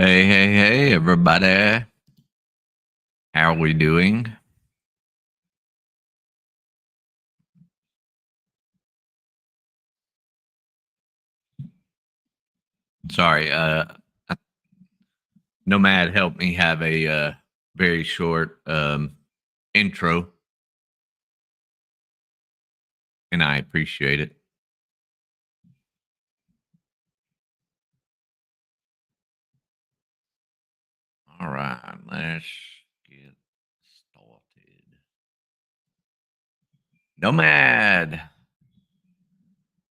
Hey, hey, hey, everybody. How are we doing? Sorry, uh, Nomad helped me have a very short intro, and I appreciate it. All right, let's get started. Nomad.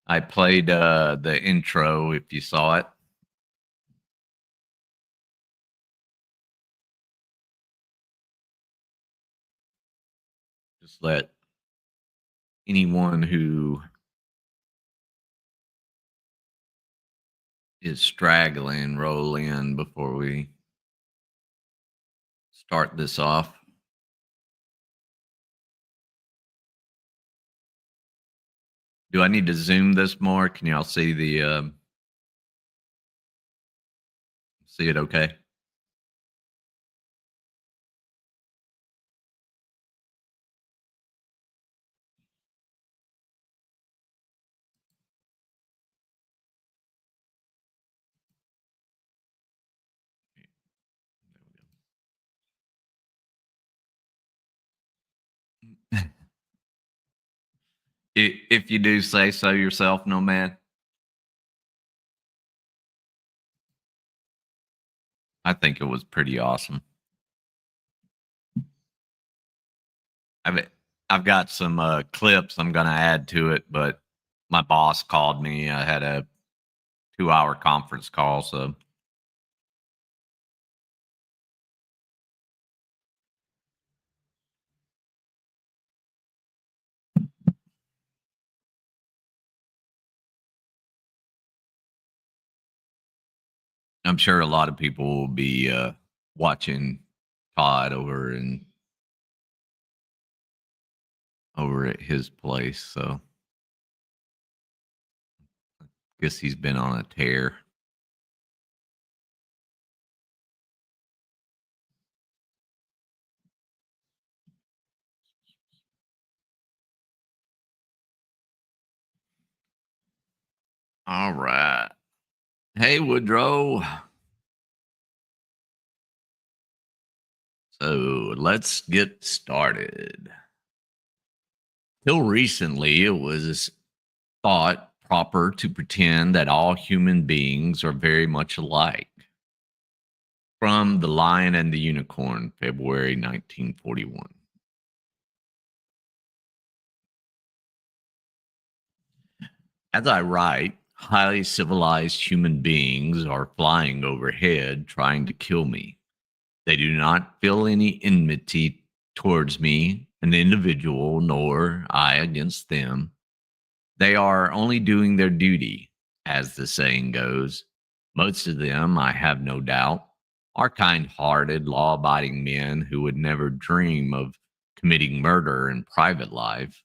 I played the intro if you saw it. Just let anyone who is straggling roll in before we start this off. Do I need to zoom this more? Can y'all see the see it okay? If you do say so yourself, Nomad, I think it was pretty awesome. I've I've got some clips I'm going to add to it, but my boss called me. I had a 2-hour conference call, so I'm sure a lot of people will be watching Todd over at his place. So guess he's been on a tear. All right. Hey, Woodrow. So let's get started. Till recently, it was thought proper to pretend that all human beings are very much alike. From The Lion and the Unicorn, February 1941. As I write, highly civilized human beings are flying overhead trying to kill me. They do not feel any enmity towards me, an individual, nor I against them. They are only doing their duty, as the saying goes. Most of them, I have no doubt, are kind hearted, law abiding men who would never dream of committing murder in private life.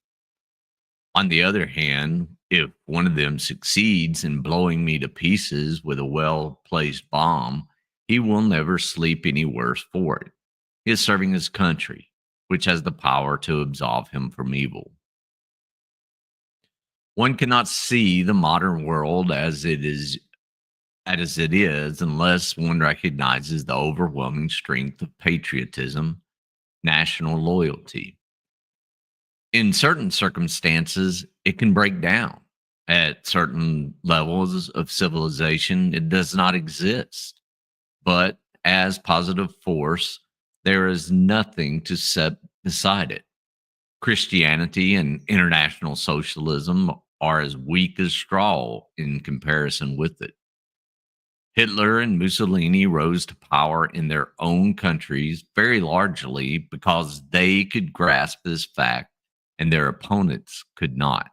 On the other hand, if one of them succeeds in blowing me to pieces with a well placed bomb, he will never sleep any worse for it. He is serving his country, which has the power to absolve him from evil. One cannot see the modern world as it is unless one recognizes the overwhelming strength of patriotism, national loyalty. In certain circumstances, it can break down. At certain levels of civilization, it does not exist. But as positive force, there is nothing to set beside it. Christianity and international socialism are as weak as straw in comparison with it. Hitler and Mussolini rose to power in their own countries very largely because they could grasp this fact and their opponents could not.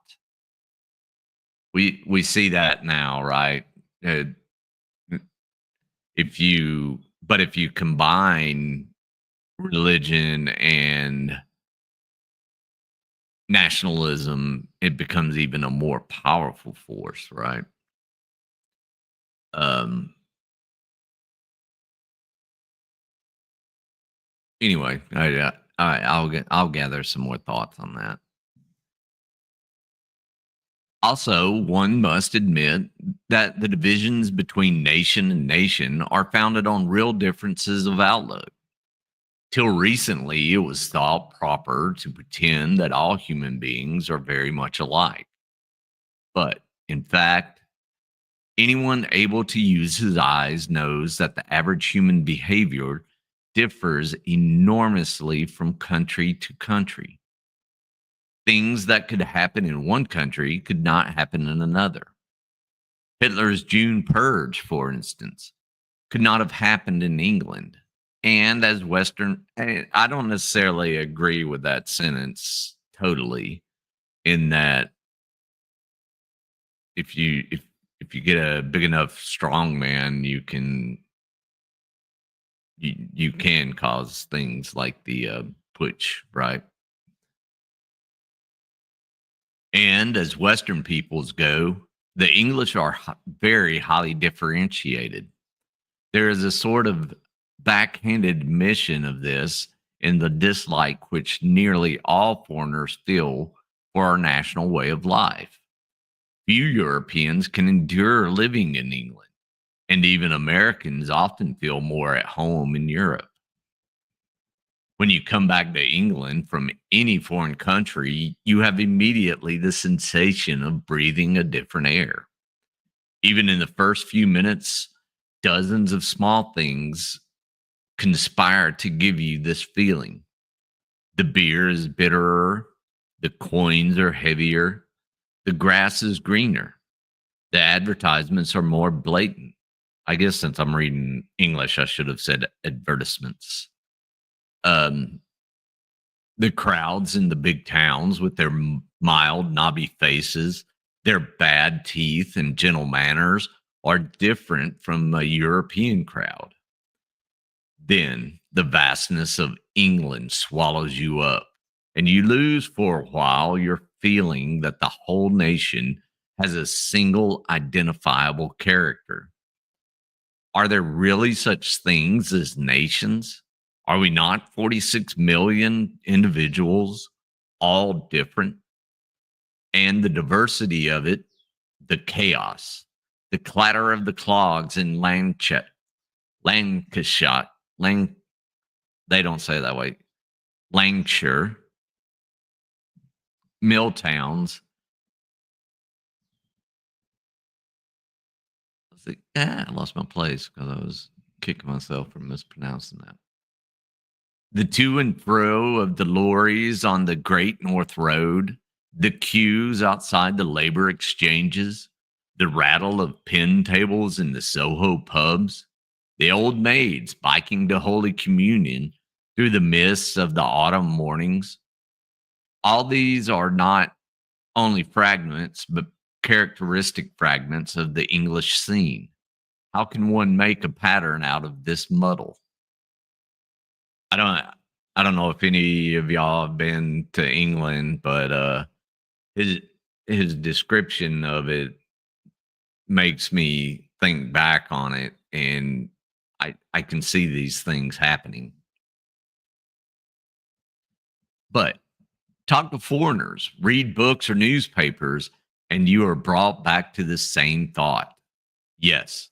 We see that now, right? Uh, if you combine religion and nationalism, it becomes even a more powerful force, right? Um, Anyway, I'll gather some more thoughts on that. Also, one must admit that the divisions between nation and nation are founded on real differences of outlook. Till recently, it was thought proper to pretend that all human beings are very much alike. But in fact, anyone able to use his eyes knows that the average human behavior differs enormously from country to country. Things that could happen in one country could not happen in another. Hitler's June Purge, for instance, could not have happened in England. And as Western, I don't necessarily agree with that sentence totally, in that if you get a big enough strong man, you can cause things like the putsch, right? And as Western peoples go, the English are very highly differentiated. There is a sort of backhanded admission of this in the dislike which nearly all foreigners feel for our national way of life. Few Europeans can endure living in England, and even Americans often feel more at home in Europe. When you come back to England from any foreign country, you have immediately the sensation of breathing a different air. Even in the first few minutes, dozens of small things conspire to give you this feeling. The beer is bitterer, the coins are heavier, the grass is greener, the advertisements are more blatant. I guess since I'm reading English, I should have said advertisements. Um, the crowds in the big towns with their mild, knobby faces, their bad teeth, and gentle manners are different from a European crowd. Then the vastness of England swallows you up, and you lose for a while your feeling that the whole nation has a single identifiable character. Are there really such things as nations? Are we not 46 million individuals, all different? And the diversity of it, the chaos, the clatter of the clogs in Lancashire, they don't say it that way, Lancashire, mill towns. I lost my place because I was kicking myself for mispronouncing that. The to and fro of the lorries on the Great North Road, the queues outside the labor exchanges, the rattle of pen tables in the Soho pubs, the old maids biking to Holy Communion through the mists of the autumn mornings. All these are not only fragments, but characteristic fragments of the English scene. How can one make a pattern out of this muddle? I don't I don't know if any of y'all have been to England, but his his description of it makes me think back on it, and I can see these things happening. But talk to foreigners, read books or newspapers, and you are brought back to the same thought. Yes,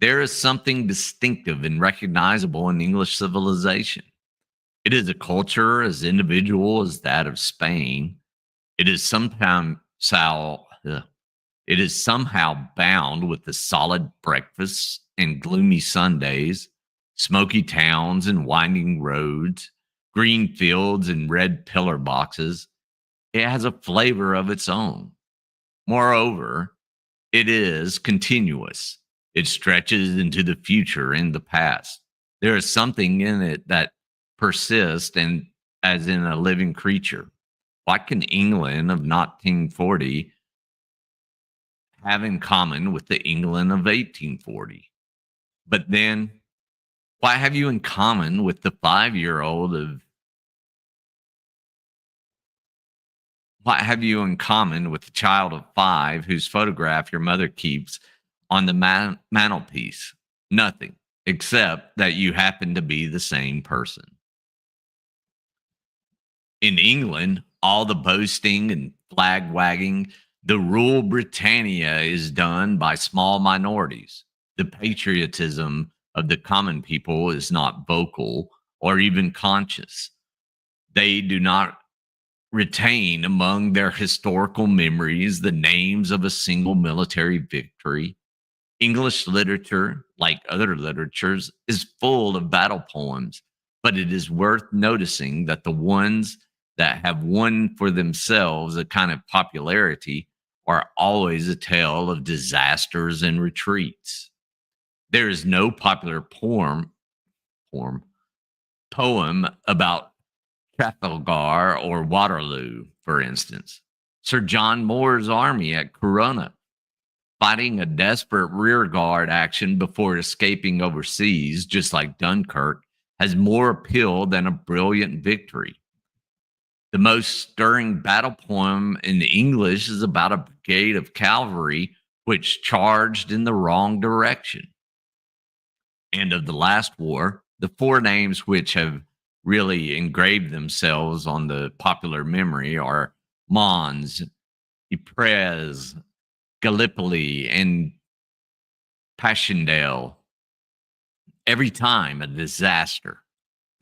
there is something distinctive and recognizable in English civilization. It is a culture as individual as that of Spain. It is it is somehow bound with the solid breakfasts and gloomy Sundays, smoky towns and winding roads, green fields and red pillar boxes. It has a flavor of its own. Moreover, it is continuous. It stretches into the future and the past. There is something in it that persists and as in a living creature. What can England of 1940 have in common with the England of 1840? But then, what have you in common with the 5-year-old of what have you in common with the child of 5 whose photograph your mother keeps on the mantelpiece? Nothing, except that you happen to be the same person. In England, all the boasting and flag wagging, the rule Britannia is done by small minorities. The patriotism of the common people is not vocal or even conscious. They do not retain among their historical memories the names of a single military victory. English literature, like other literatures, is full of battle poems, but it is worth noticing that the ones that have won for themselves a kind of popularity are always a tale of disasters and retreats. There is no popular poem, poem about Trafalgar or Waterloo, for instance. Sir John Moore's army at Corunna, fighting a desperate rearguard action before escaping overseas, just like Dunkirk, has more appeal than a brilliant victory. The most stirring battle poem in English is about a brigade of cavalry which charged in the wrong direction. And of the last war, the four names which have really engraved themselves on the popular memory are Mons, Ypres, Gallipoli, and Passchendaele. Every time a disaster.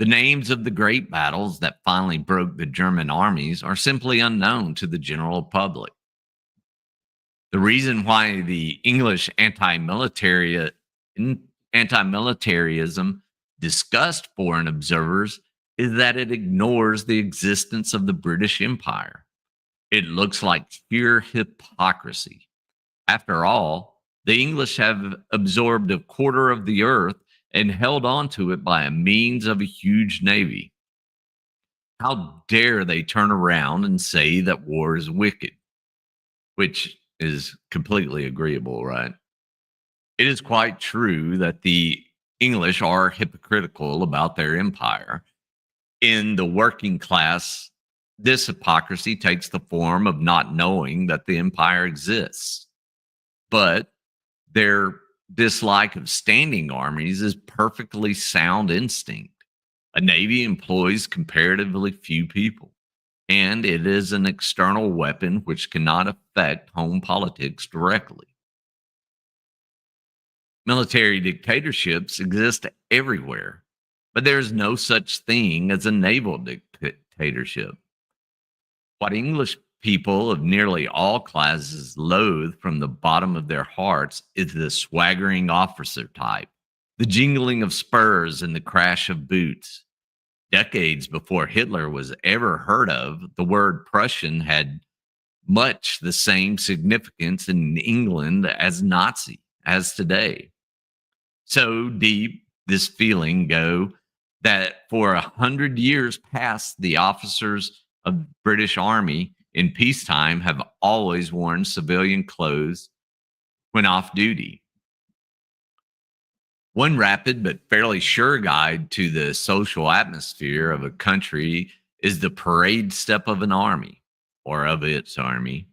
The names of the great battles that finally broke the German armies are simply unknown to the general public. The reason why the English anti-militarism disgusts foreign observers is that it ignores the existence of the British Empire. It looks like sheer hypocrisy. After all, the English have absorbed a quarter of the earth and held on to it by a means of a huge navy. How dare they turn around and say that war is wicked, which is completely agreeable, right? It is quite true that the English are hypocritical about their empire. In the working class, this hypocrisy takes the form of not knowing that the empire exists. But their dislike of standing armies is perfectly sound instinct. A navy employs comparatively few people, and it is an external weapon which cannot affect home politics directly. Military dictatorships exist everywhere, but there is no such thing as a naval dictatorship. What English people of nearly all classes loathe from the bottom of their hearts is the swaggering officer type, the jingling of spurs and the crash of boots. Decades before Hitler was ever heard of, the word Prussian had much the same significance in England as Nazi as today. So deep this feeling go that for 100 years past, the officers of the British Army in peacetime have always worn civilian clothes when off duty. One rapid but fairly sure guide to the social atmosphere of a country is the parade step of an army or of its army.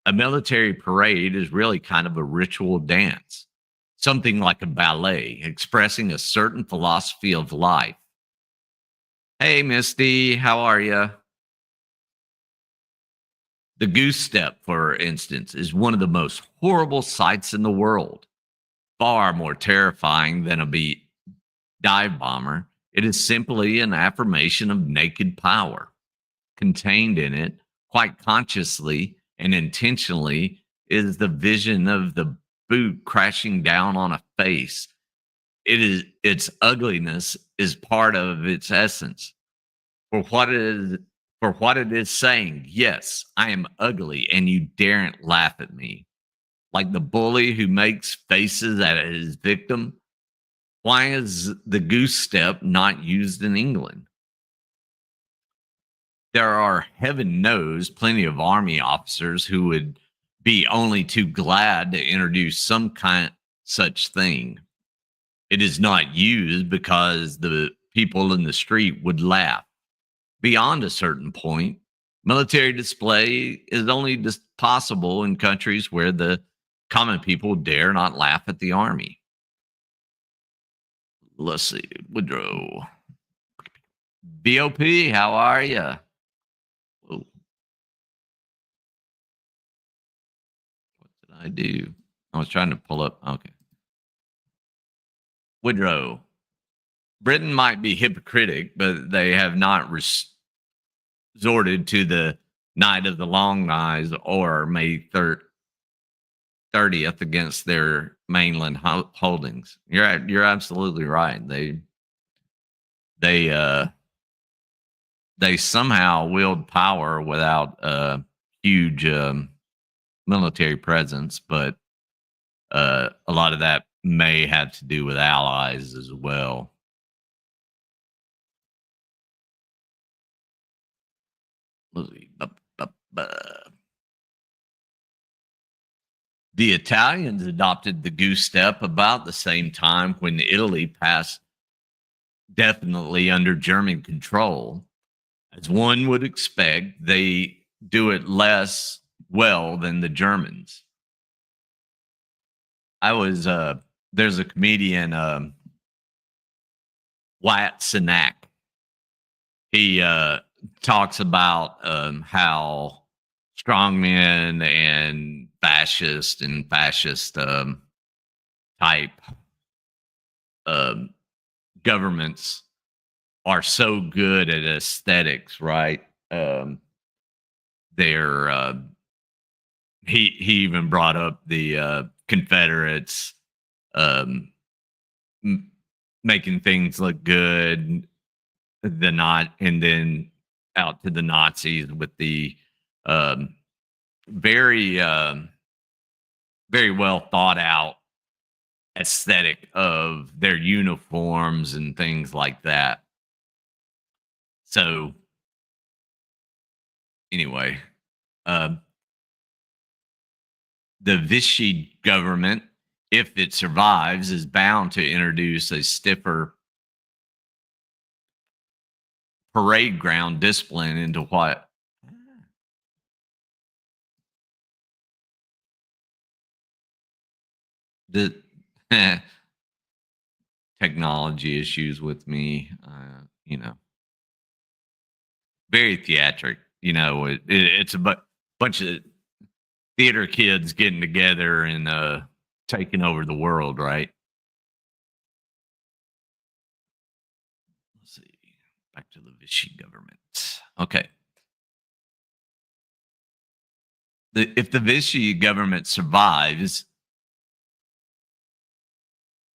A military parade is really kind of a ritual dance, something like a ballet expressing a certain philosophy of life. Hey, Misty, how are you? The goose step, for instance, is one of the most horrible sights in the world, far more terrifying than a dive bomber. It is simply an affirmation of naked power. Contained in it, quite consciously and intentionally, is the vision of the boot crashing down on a face. It is its ugliness is part of its essence. For what it is for what it is saying, yes, I am ugly and you daren't laugh at me. Like the bully who makes faces at his victim. Why is the goose step not used in England? There are, heaven knows, plenty of army officers who would be only too glad to introduce some kind such thing. It is not used because the people in the street would laugh. Beyond a certain point, military display is only possible in countries where the common people dare not laugh at the army. Let's see, Woodrow. BOP, how are you? I do. I was trying to pull up. Okay. Woodrow. Britain might be hypocritic, but they have not resorted to the night of the Long Knives or May 30th against their mainland holdings. You're absolutely right. They uh they somehow wield power without a huge military presence, but a lot of that may have to do with allies as well. Let's see. The Italians adopted the goose step about the same time when Italy passed definitely under German control. As one would expect, they do it less well than the Germans. I was there's a comedian, Wyatt Cenac. He talks about how strongmen and fascist type governments are so good at aesthetics, right? They're he even brought up the Confederates um, making things look good, the not, and then out to the Nazis with the um, very very well thought out aesthetic of their uniforms and things like that. So anyway, uh, the Vichy government, if it survives, is bound to introduce a stiffer parade ground discipline into what the technology issues with me, very theatric. It's a bunch of theater kids getting together and taking over the world, right? Let's see. Back to the Vichy government. Okay. If the Vichy government survives,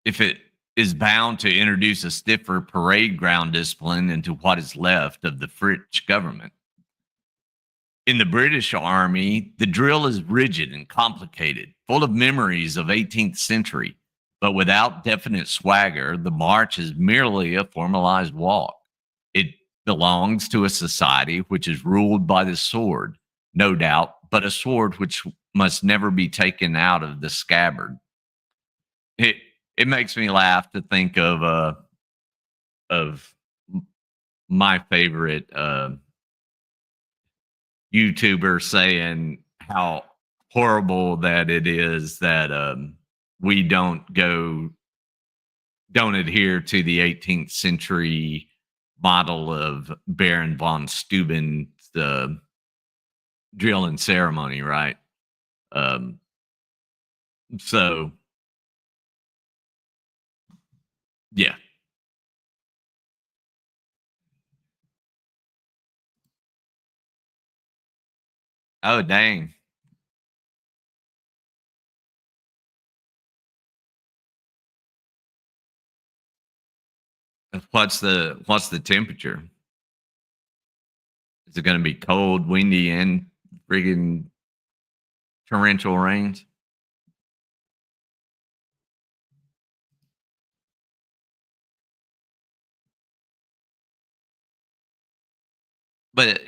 if it is bound to introduce a stiffer parade ground discipline into what is left of the French government. In the British Army, the drill is rigid and complicated, full of memories of 18th century, but without definite swagger. The march is merely a formalized walk. It belongs to a society which is ruled by the sword, no doubt, but a sword which must never be taken out of the scabbard. It it makes me laugh to think of my favorite YouTuber saying how horrible that it is that we don't adhere to the 18th century model of Baron von Steuben's drill and ceremony, right? Um, so yeah. Oh dang. What's the temperature? Is it going to be cold, windy, and friggin' torrential rains? But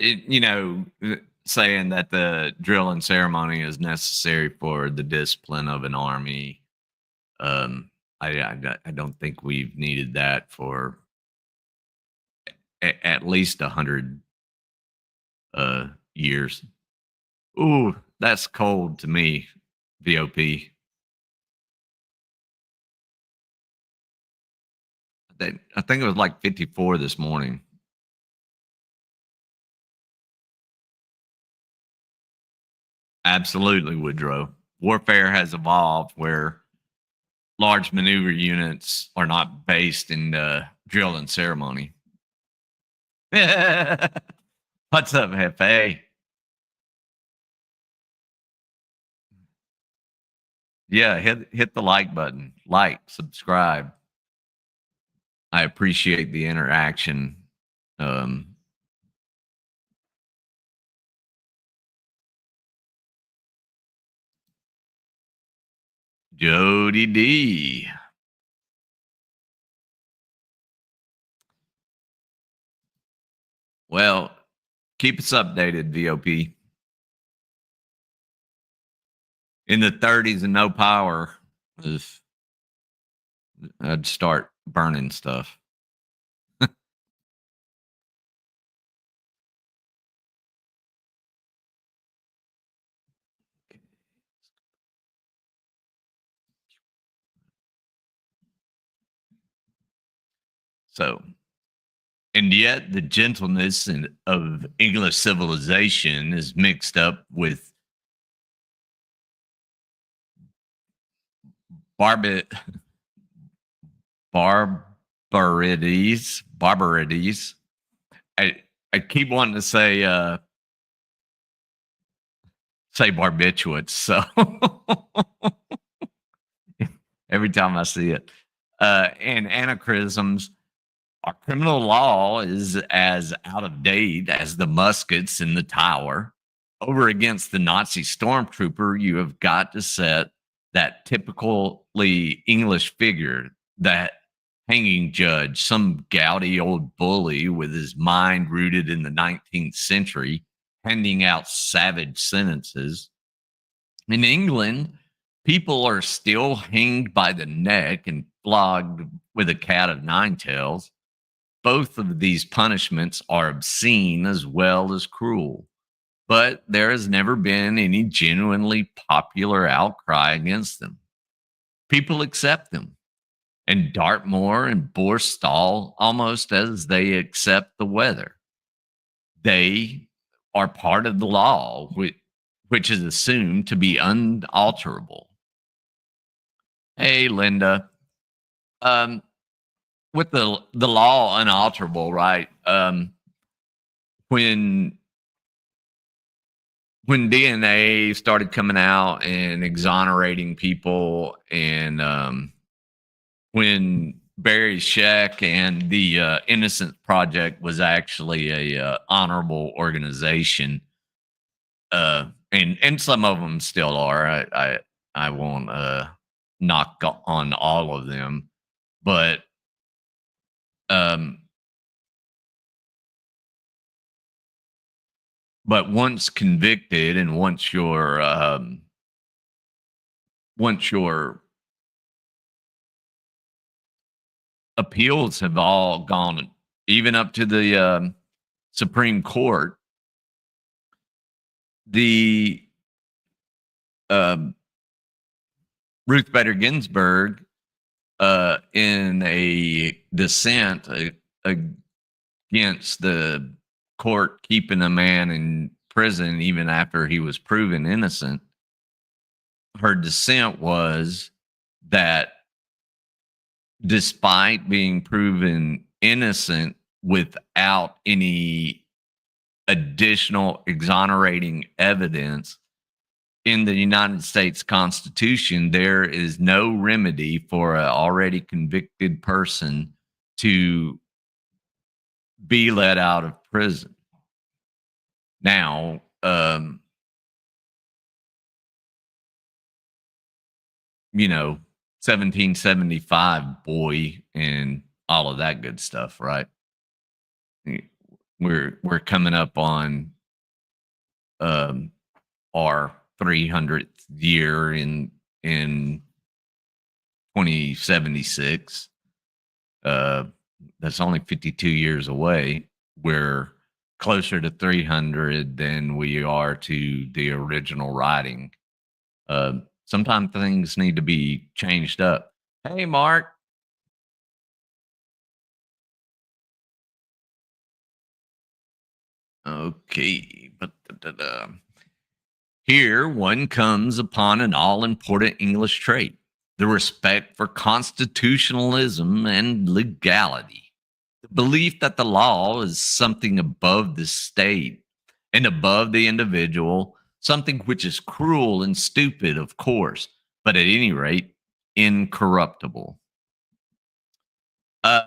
saying that the drill and ceremony is necessary for the discipline of an army, I don't think we've needed that for at least 100 years. Ooh, that's cold to me. VOP. I think it was like 54 this morning. Absolutely, Woodrow. warfare has evolved where large maneuver units are not based in drill and ceremony. What's up, Hefe? Yeah, hit the like button. Like, subscribe. I appreciate the interaction. Um, Jody D. Well, keep us updated, VOP. In the 30s and no power, if I'd start burning stuff. So, and yet the gentleness of English civilization is mixed up with barbit barbarities. I keep wanting to say barbiturates. So every time I see it, and anachronisms. Our criminal law is as out of date as the muskets in the tower. Over against the Nazi stormtrooper, you have got to set that typically English figure, that hanging judge, some gouty old bully with his mind rooted in the 19th century, handing out savage sentences. In England, people are still hanged by the neck and flogged with a cat of nine tails. Both of these punishments are obscene as well as cruel, but there has never been any genuinely popular outcry against them. People accept them, and Dartmoor and Borstal almost as they accept the weather. They are part of the law, which is assumed to be unalterable. Hey, Linda. Um, with the law unalterable, right? When when DNA started coming out and exonerating people, and when Barry Scheck and the Innocence Project was actually a honorable organization, and some of them still are. I won't knock on all of them, but um, once convicted and once your appeals have all gone even up to the Supreme Court, the um, Ruth Bader Ginsburg, in a dissent against the court keeping a man in prison even after he was proven innocent, her dissent was that despite being proven innocent without any additional exonerating evidence in the United States Constitution, there is no remedy for an already convicted person to be let out of prison. Now, 1775 boy and all of that good stuff, right? We're coming up on our 300th year in 2076. That's only 52 years away. We're closer to 300 than we are to the original writing. Sometimes things need to be changed up. Hey, Mark. Okay, but Here, one comes upon an all important English trait: the respect for constitutionalism and legality. The belief that the law is something above the state and above the individual, something which is cruel and stupid, of course, but at any rate, incorruptible. Uh,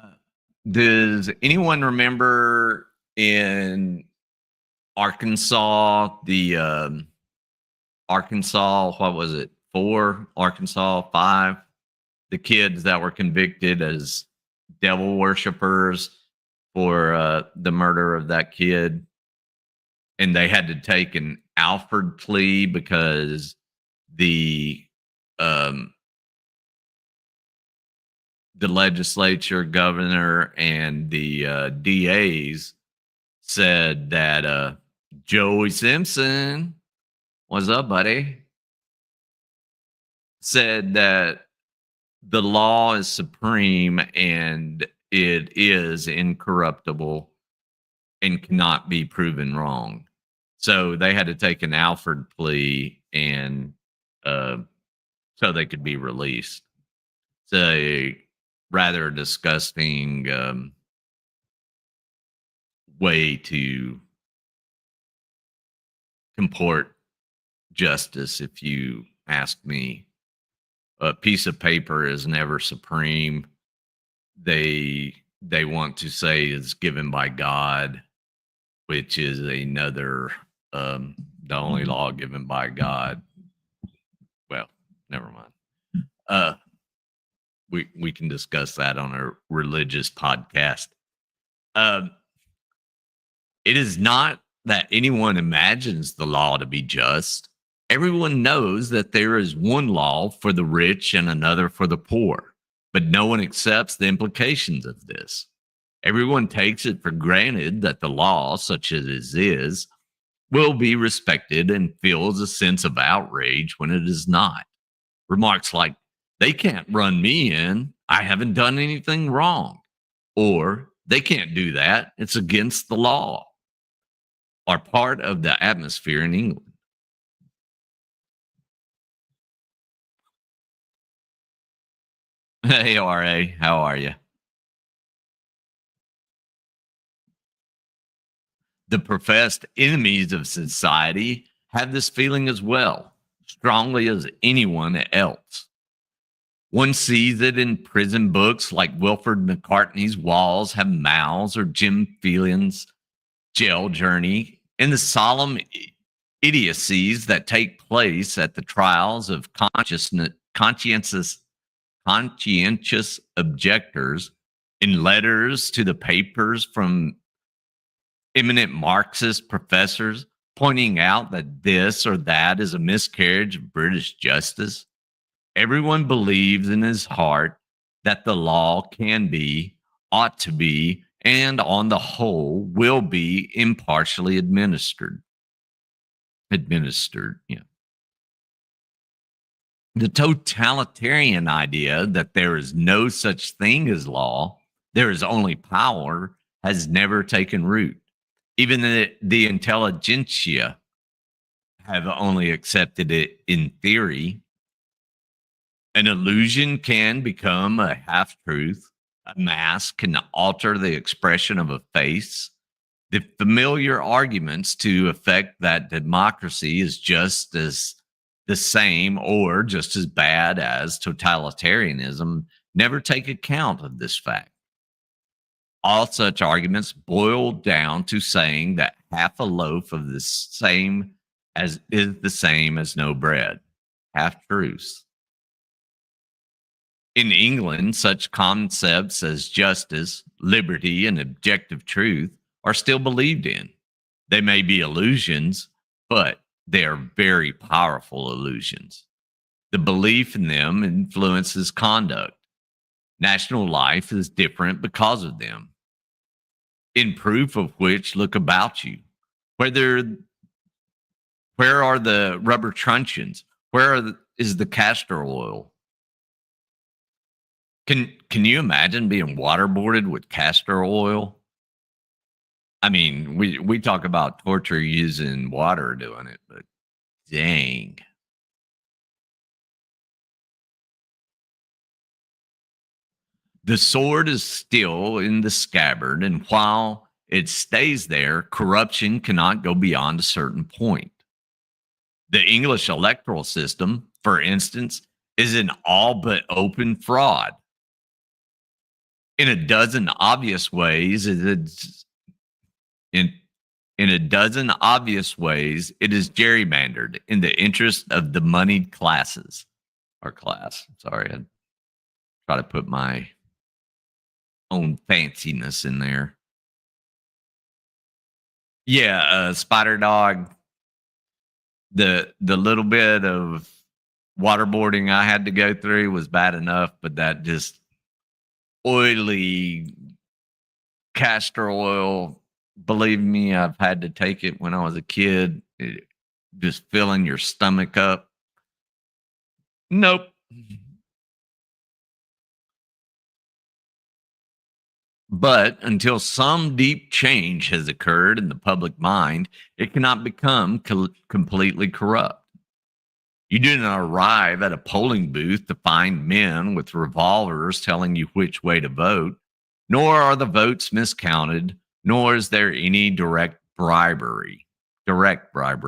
does anyone remember in Arkansas, Arkansas, what was it? Four, Arkansas, five, the kids that were convicted as devil worshippers for the murder of that kid. And they had to take an Alford plea because the um, the legislature, governor, and the DAs said that Joey Simpson, what's up, buddy? Said that the law is supreme and it is incorruptible and cannot be proven wrong. So they had to take an Alford plea and uh, so they could be released. It's a rather disgusting way to comport justice, if you ask me. A piece of paper is never supreme. They want to say it's given by God, which is another the only law given by God. Well, never mind. We can discuss that on a religious podcast. It is not that anyone imagines the law to be just. Everyone knows that there is one law for the rich and another for the poor, but no one accepts the implications of this. Everyone takes it for granted that the law, such as it is, will be respected and feels a sense of outrage when it is not. Remarks like, they can't run me in, I haven't done anything wrong, or they can't do that, it's against the law, are part of the atmosphere in England. Hey, RA, how are you? The professed enemies of society have this feeling as well, strongly as anyone else. One sees it in prison books like Wilfred McCartney's Walls Have Mouths or Jim Phelan's Jail Journey, in the solemn idiocies that take place at the trials of conscientious objectors, in letters to the papers from eminent Marxist professors pointing out that this or that is a miscarriage of British justice. Everyone believes in his heart that the law can be, ought to be, and on the whole will be impartially administered. Yeah. The totalitarian idea that there is no such thing as law, there is only power, has never taken root. Even the intelligentsia have only accepted it in theory. An illusion can become a half truth. A mask can alter the expression of a face. The familiar arguments to effect that democracy is just as the same or just as bad as totalitarianism never take account of this fact. All such arguments boil down to saying that half a loaf of the same as is the same as no bread. Half truths. In England, such concepts as justice, liberty, and objective truth are still believed in. They may be illusions, but they are very powerful illusions. The belief in them influences conduct. National life is different because of them. In proof of which, look about you. Where are the rubber truncheons? Is the castor oil? Can you imagine being waterboarded with castor oil? I mean, we talk about torture using water doing it, but Dang. The sword is still in the scabbard, and while it stays there, corruption cannot go beyond a certain point. The English electoral system, for instance, is an all but open fraud. In a dozen obvious ways, in in a dozen obvious ways, it is gerrymandered in the interest of the moneyed classes or class. Sorry, I try to put my own fanciness in there. Yeah, Spider Dog. The little bit of waterboarding I had to go through was bad enough, but that just oily castor oil. Believe me, I've had to take it when I was a kid. Just filling your stomach up. Nope. But until some deep change has occurred in the public mind, it cannot become completely corrupt. You do not arrive at a polling booth to find men with revolvers telling you which way to vote, nor are the votes miscounted, nor is there any direct bribery, mind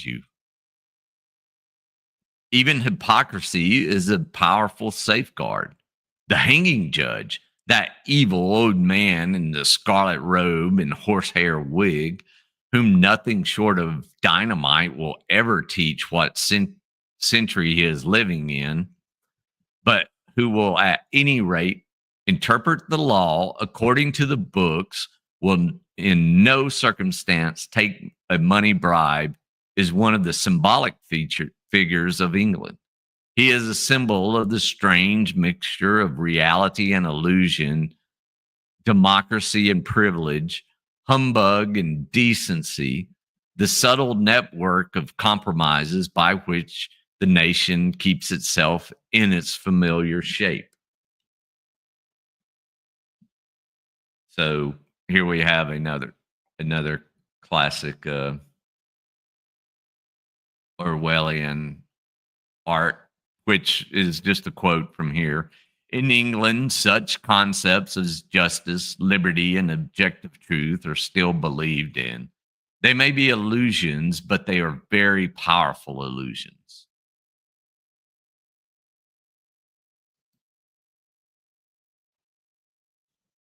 you. Even hypocrisy is a powerful safeguard. The hanging judge, that evil old man in the scarlet robe and horsehair wig, whom nothing short of dynamite will ever teach what century he is living in, but who will at any rate interpret the law according to the books, will in no circumstance take a money bribe, is one of the symbolic figures of England. He is a symbol of the strange mixture of reality and illusion, democracy and privilege, humbug and decency, the subtle network of compromises by which the nation keeps itself in its familiar shape. So here we have another classic Orwellian art, which is just a quote from here. In England, such concepts as justice, liberty, and objective truth are still believed in. They may be illusions, but they are very powerful illusions.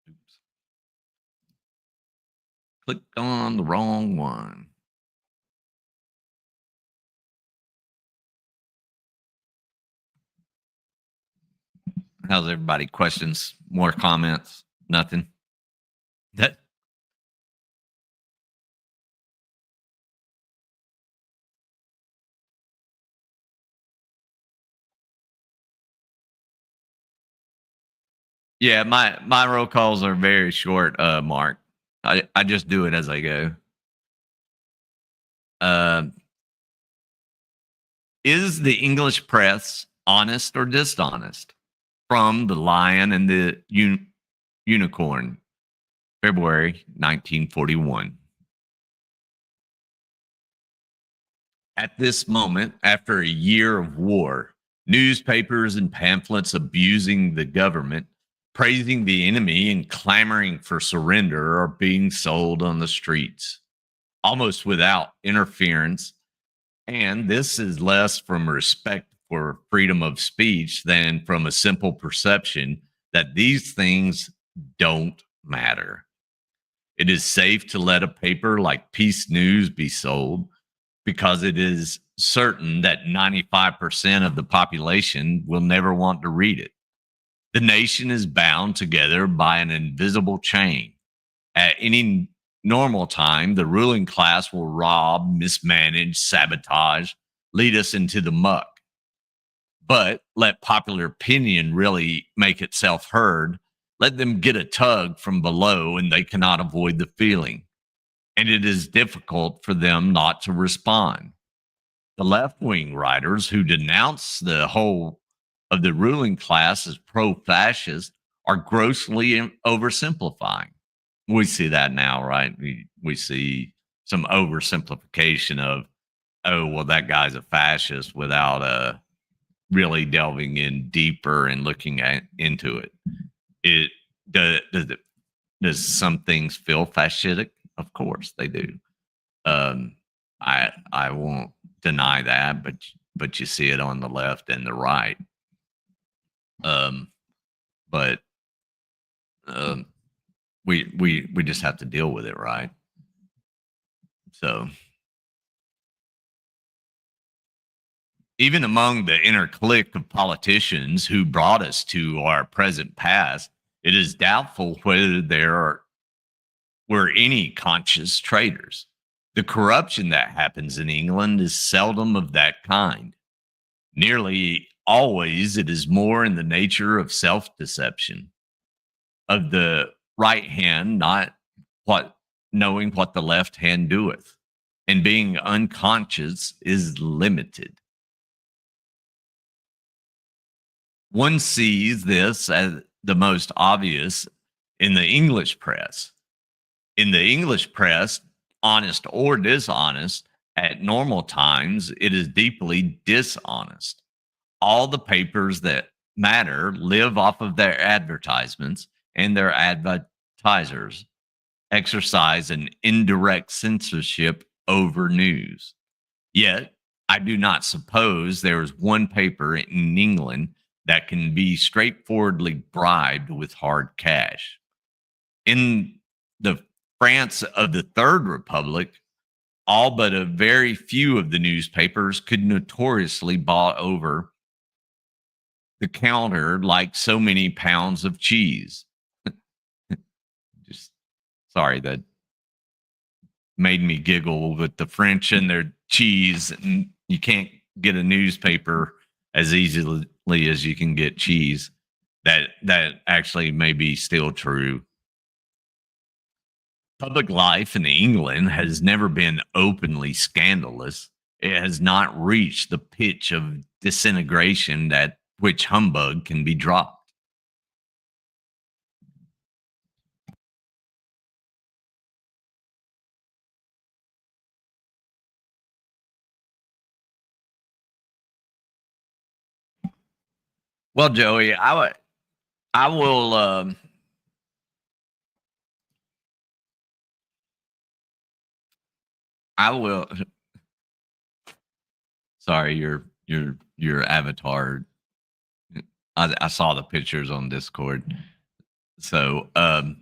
Oops. Clicked on the wrong one. How's everybody? Questions? More comments? Nothing? That Yeah, my roll calls are very short, Mark. I just do it as I go. Uh, is the English press honest or dishonest? From The Lion and the Unicorn, February 1941. At this moment, after a year of war, newspapers and pamphlets abusing the government, praising the enemy, and clamoring for surrender are being sold on the streets, almost without interference. And this is less from respect for freedom of speech than from a simple perception that these things don't matter. It is safe to let a paper like Peace News be sold because it is certain that 95% of the population will never want to read it. The nation is bound together by an invisible chain. At any normal time, the ruling class will rob, mismanage, sabotage, lead us into the muck. But let popular opinion really make itself heard. Let them get a tug from below, and they cannot avoid the feeling. And it is difficult for them not to respond. The left wing writers who denounce the whole of the ruling class as pro fascist are grossly oversimplifying. We see that now, right? We see some oversimplification of oh, well, that guy's a fascist without really delving in deeper and looking into it. It does it does some things feel fascistic? Of course they do. Um, I won't deny that, but you see it on the left and the right. Um, but um, we just have to deal with it, right? So even among the inner clique of politicians who brought us to our present past, it is doubtful whether were any conscious traitors. The corruption that happens in England is seldom of that kind. Nearly always, it is more in the nature of self deception, of the right hand not what knowing what the left hand doeth, and being unconscious is limited. One sees this as the most obvious in the English press. In the English press, honest or dishonest, at normal times, it is deeply dishonest. All the papers that matter live off of their advertisements, and their advertisers exercise an indirect censorship over news. Yet, I do not suppose there is one paper in England that can be straightforwardly bribed with hard cash. In the France of the Third Republic, all but a very few of the newspapers could notoriously bought over the counter like so many pounds of cheese. Just sorry, that made me giggle with the French and their cheese. And you can't get a newspaper as easily as you can get cheese. That actually may be still true. Public life in England has never been openly scandalous. It has not reached the pitch of disintegration at which humbug can be dropped. Well, Joey, I will I will sorry, your avatar. I saw the pictures on Discord. So I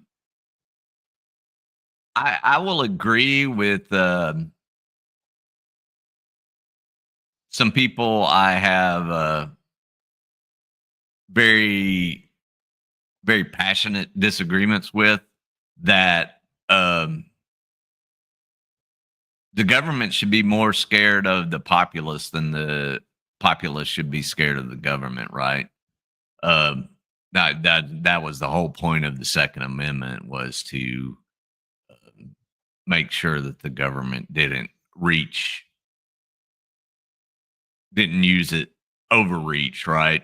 will agree with some people I have very very passionate disagreements with that the government should be more scared of the populace than the populace should be scared of the government, right? Um, that was the whole point of the Second Amendment, was to make sure that the government didn't use it overreach, right?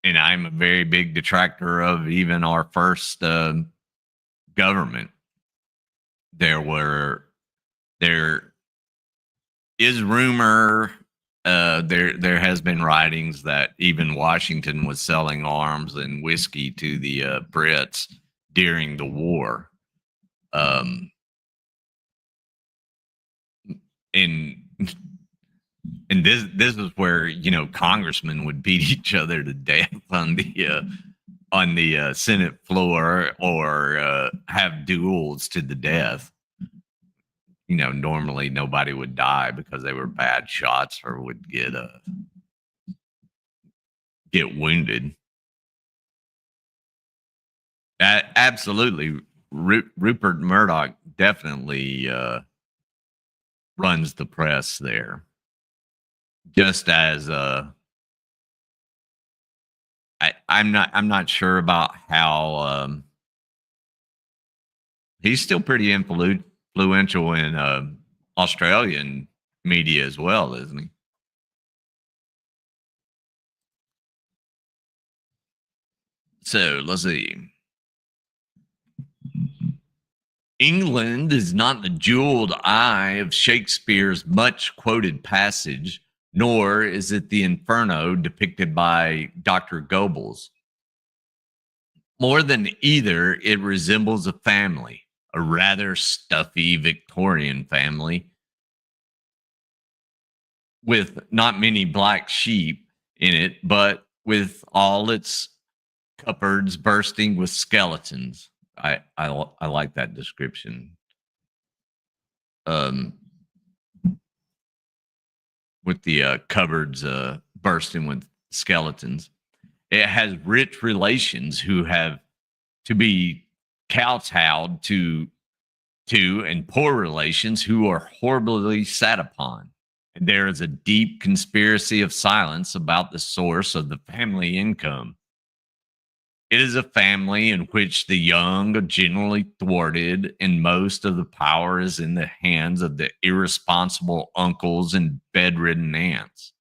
And I'm a very big detractor of even our first government. There were there is rumor, there has been writings that even Washington was selling arms and whiskey to the Brits during the war. Um, and and this is where congressmen would beat each other to death on the Senate floor, or have duels to the death. Normally nobody would die because they were bad shots or would get wounded. Absolutely, Rupert Murdoch definitely runs the press there. Just as I'm not sure about how he's still pretty influential in Australian media as well, isn't he? So let's see. England is not the jeweled eye of Shakespeare's much quoted passage, nor is it the inferno depicted by Dr. Goebbels. More than either, it resembles a family, a rather stuffy Victorian family with not many black sheep in it, but with all its cupboards bursting with skeletons. I like that description. Um, with the cupboards bursting with skeletons. It has rich relations who have to be kowtowed to, and poor relations who are horribly sat upon. And there is a deep conspiracy of silence about the source of the family income. It is a family in which the young are generally thwarted, and most of the power is in the hands of the irresponsible uncles and bedridden aunts.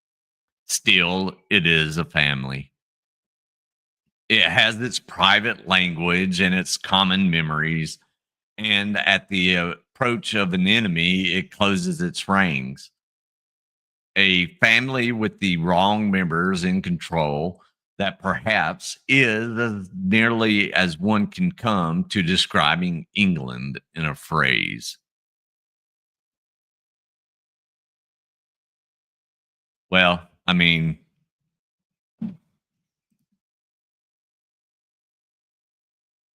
Still, it is a family. It has its private language and its common memories, and at the approach of an enemy, it closes its ranks. A family with the wrong members in control that perhaps is as nearly as one can come to describing England in a phrase. Well, I mean,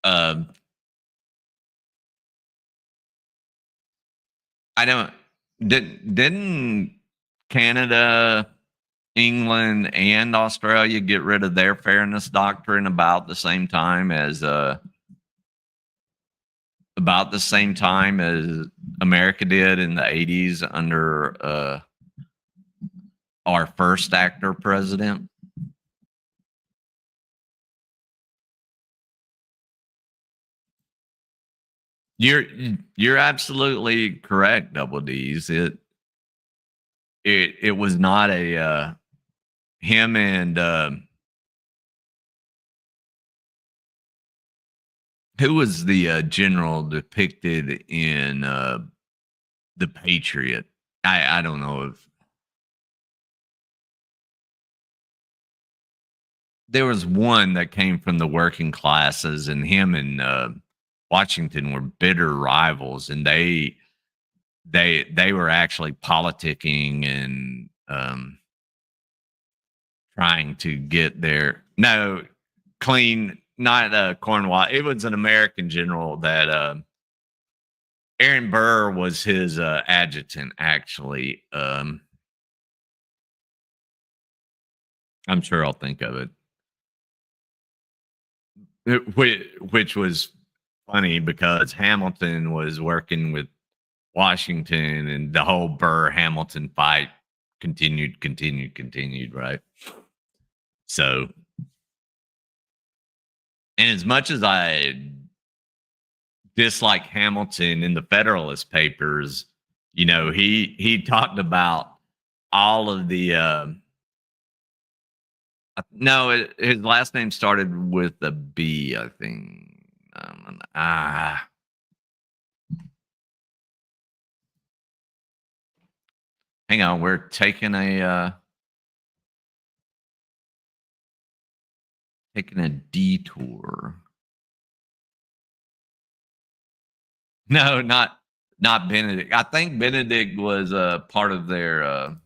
uh, I don't didn't Canada, England, and Australia get rid of their fairness doctrine about the same time as America did in the 80s under our first actor president. You're you're absolutely correct, Double D's. It was not a him and who was the general depicted in the Patriot. I don't know if there was one that came from the working classes, and him and Washington were bitter rivals, and they were actually politicking and trying to get their no clean, not Cornwall. It was an American general that Aaron Burr was his adjutant. Actually, I'm sure I'll think of it. Which was funny because Hamilton was working with Washington, and the whole Burr Hamilton fight continued. Right. So, and as much as I dislike Hamilton in the Federalist Papers, he talked about all of the. No, his last name started with a B, I think. Hang on, we're taking a detour. No, not Benedict. I think Benedict was part of their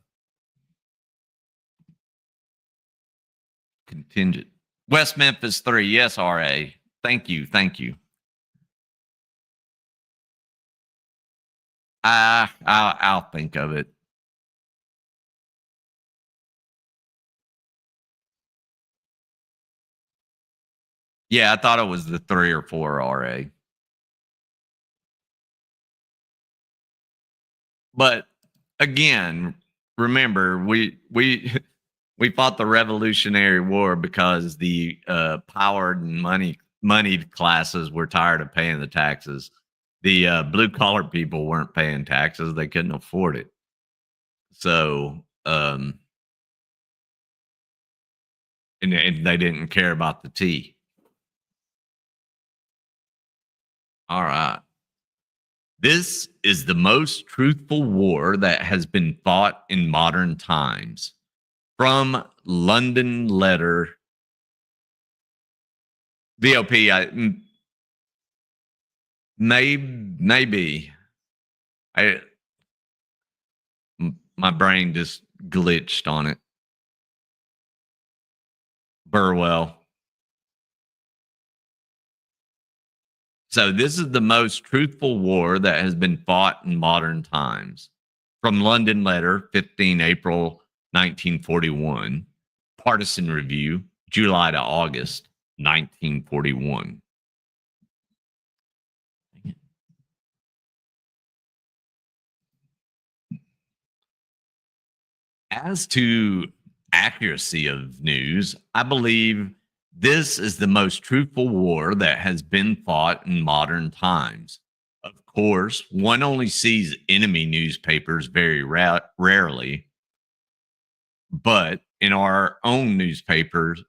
contingent. West Memphis 3. Yes, RA. Thank you. Thank you. I'll think of it. Yeah, I thought it was the 3 or 4 RA. But again, remember we we fought the Revolutionary War because the powered and moneyed classes were tired of paying the taxes. The blue collar people weren't paying taxes; they couldn't afford it. So, and they didn't care about the tea. All right. This is the most truthful war that has been fought in modern times. From London Letter, VOP, maybe. I my brain just glitched on it. Burwell. So this is the most truthful war that has been fought in modern times. From London Letter, 15 April 1941. Partisan Review, July to August 1941. As to accuracy of news, I believe this is the most truthful war that has been fought in modern times. Of course, one only sees enemy newspapers very rarely, but in our own papers,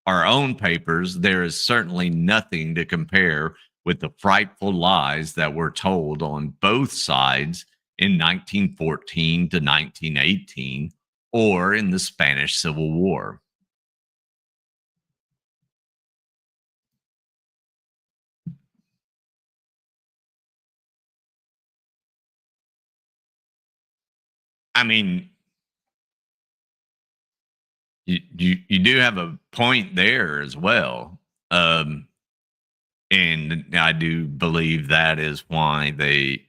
there is certainly nothing to compare with the frightful lies that were told on both sides in 1914 to 1918 or in the Spanish Civil War. I mean, you do have a point there as well. And I do believe that is why they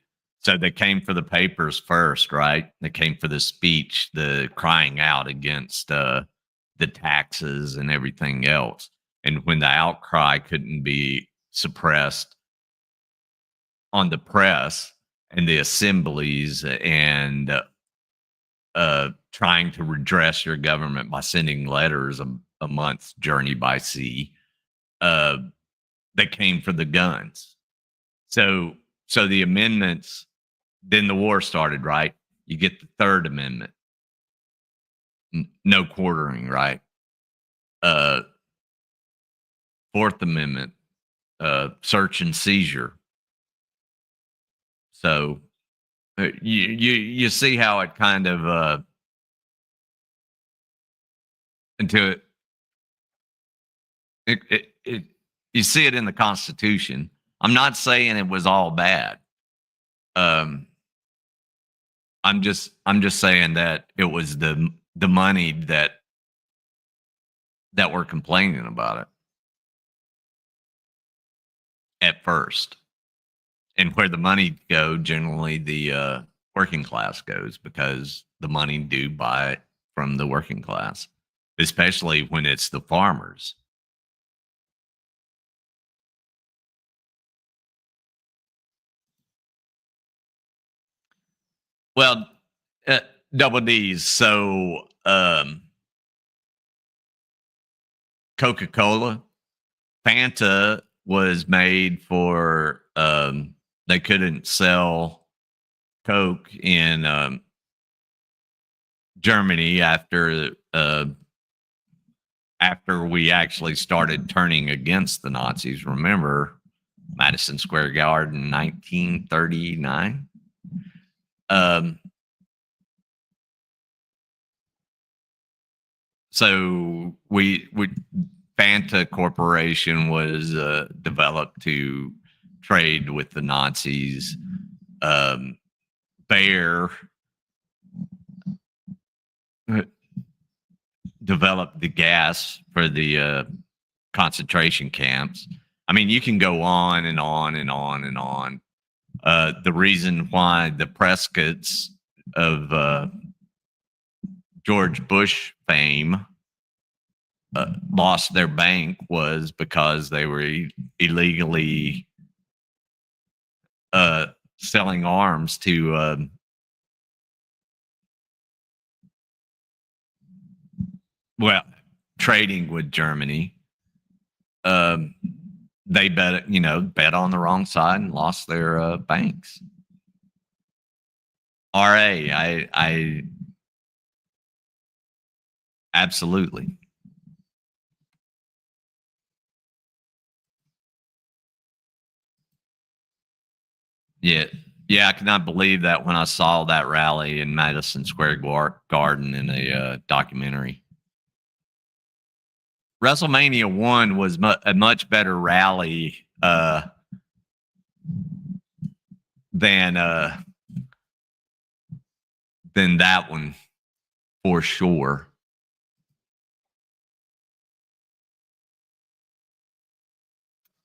came for the papers first, right? They came for the speech, the crying out against the taxes and everything else. And when the outcry couldn't be suppressed on the press and the assemblies and trying to redress your government by sending letters a month's journey by sea, uh, they came for the guns. So the amendments, then the war started, right? You get the Third Amendment, no quartering, right? Uh, Fourth Amendment, search and seizure. So you see how it kind of until it you see it in the Constitution. I'm not saying it was all bad. Um, I'm just saying that it was the money that we're complaining about it at first, and where the money go, generally the working class goes because the money do buy it from the working class, especially when it's the farmers. Well, uh, double D's. So Coca Cola, Fanta was made for they couldn't sell Coke in Germany after we actually started turning against the Nazis. Remember Madison Square Garden, 1939. Um, so we Fanta Corporation was developed to trade with the Nazis. Bayer developed the gas for the concentration camps. I mean, you can go on and on and on and on. The reason why the Prescotts of George Bush fame lost their bank was because they were illegally selling arms to well, trading with Germany. They bet on the wrong side and lost their banks. RA, I absolutely. Yeah, Yeah, I cannot believe that when I saw that rally in Madison Square Garden in a documentary. WrestleMania 1 was a much better rally than than that one for sure.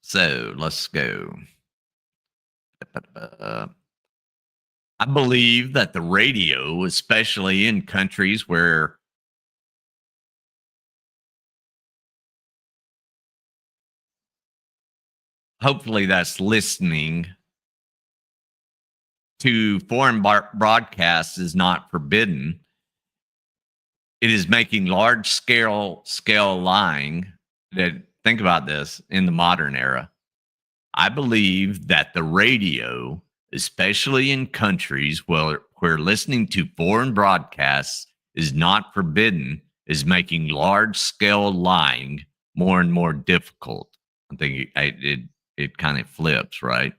So let's go. I believe that the radio, especially in countries where hopefully that's listening to foreign broadcasts, is not forbidden. It is making large scale lying. That, think about this in the modern era. I believe that the radio, especially in countries where listening to foreign broadcasts is not forbidden, is making large scale lying more and more difficult. I think it kind of flips, right?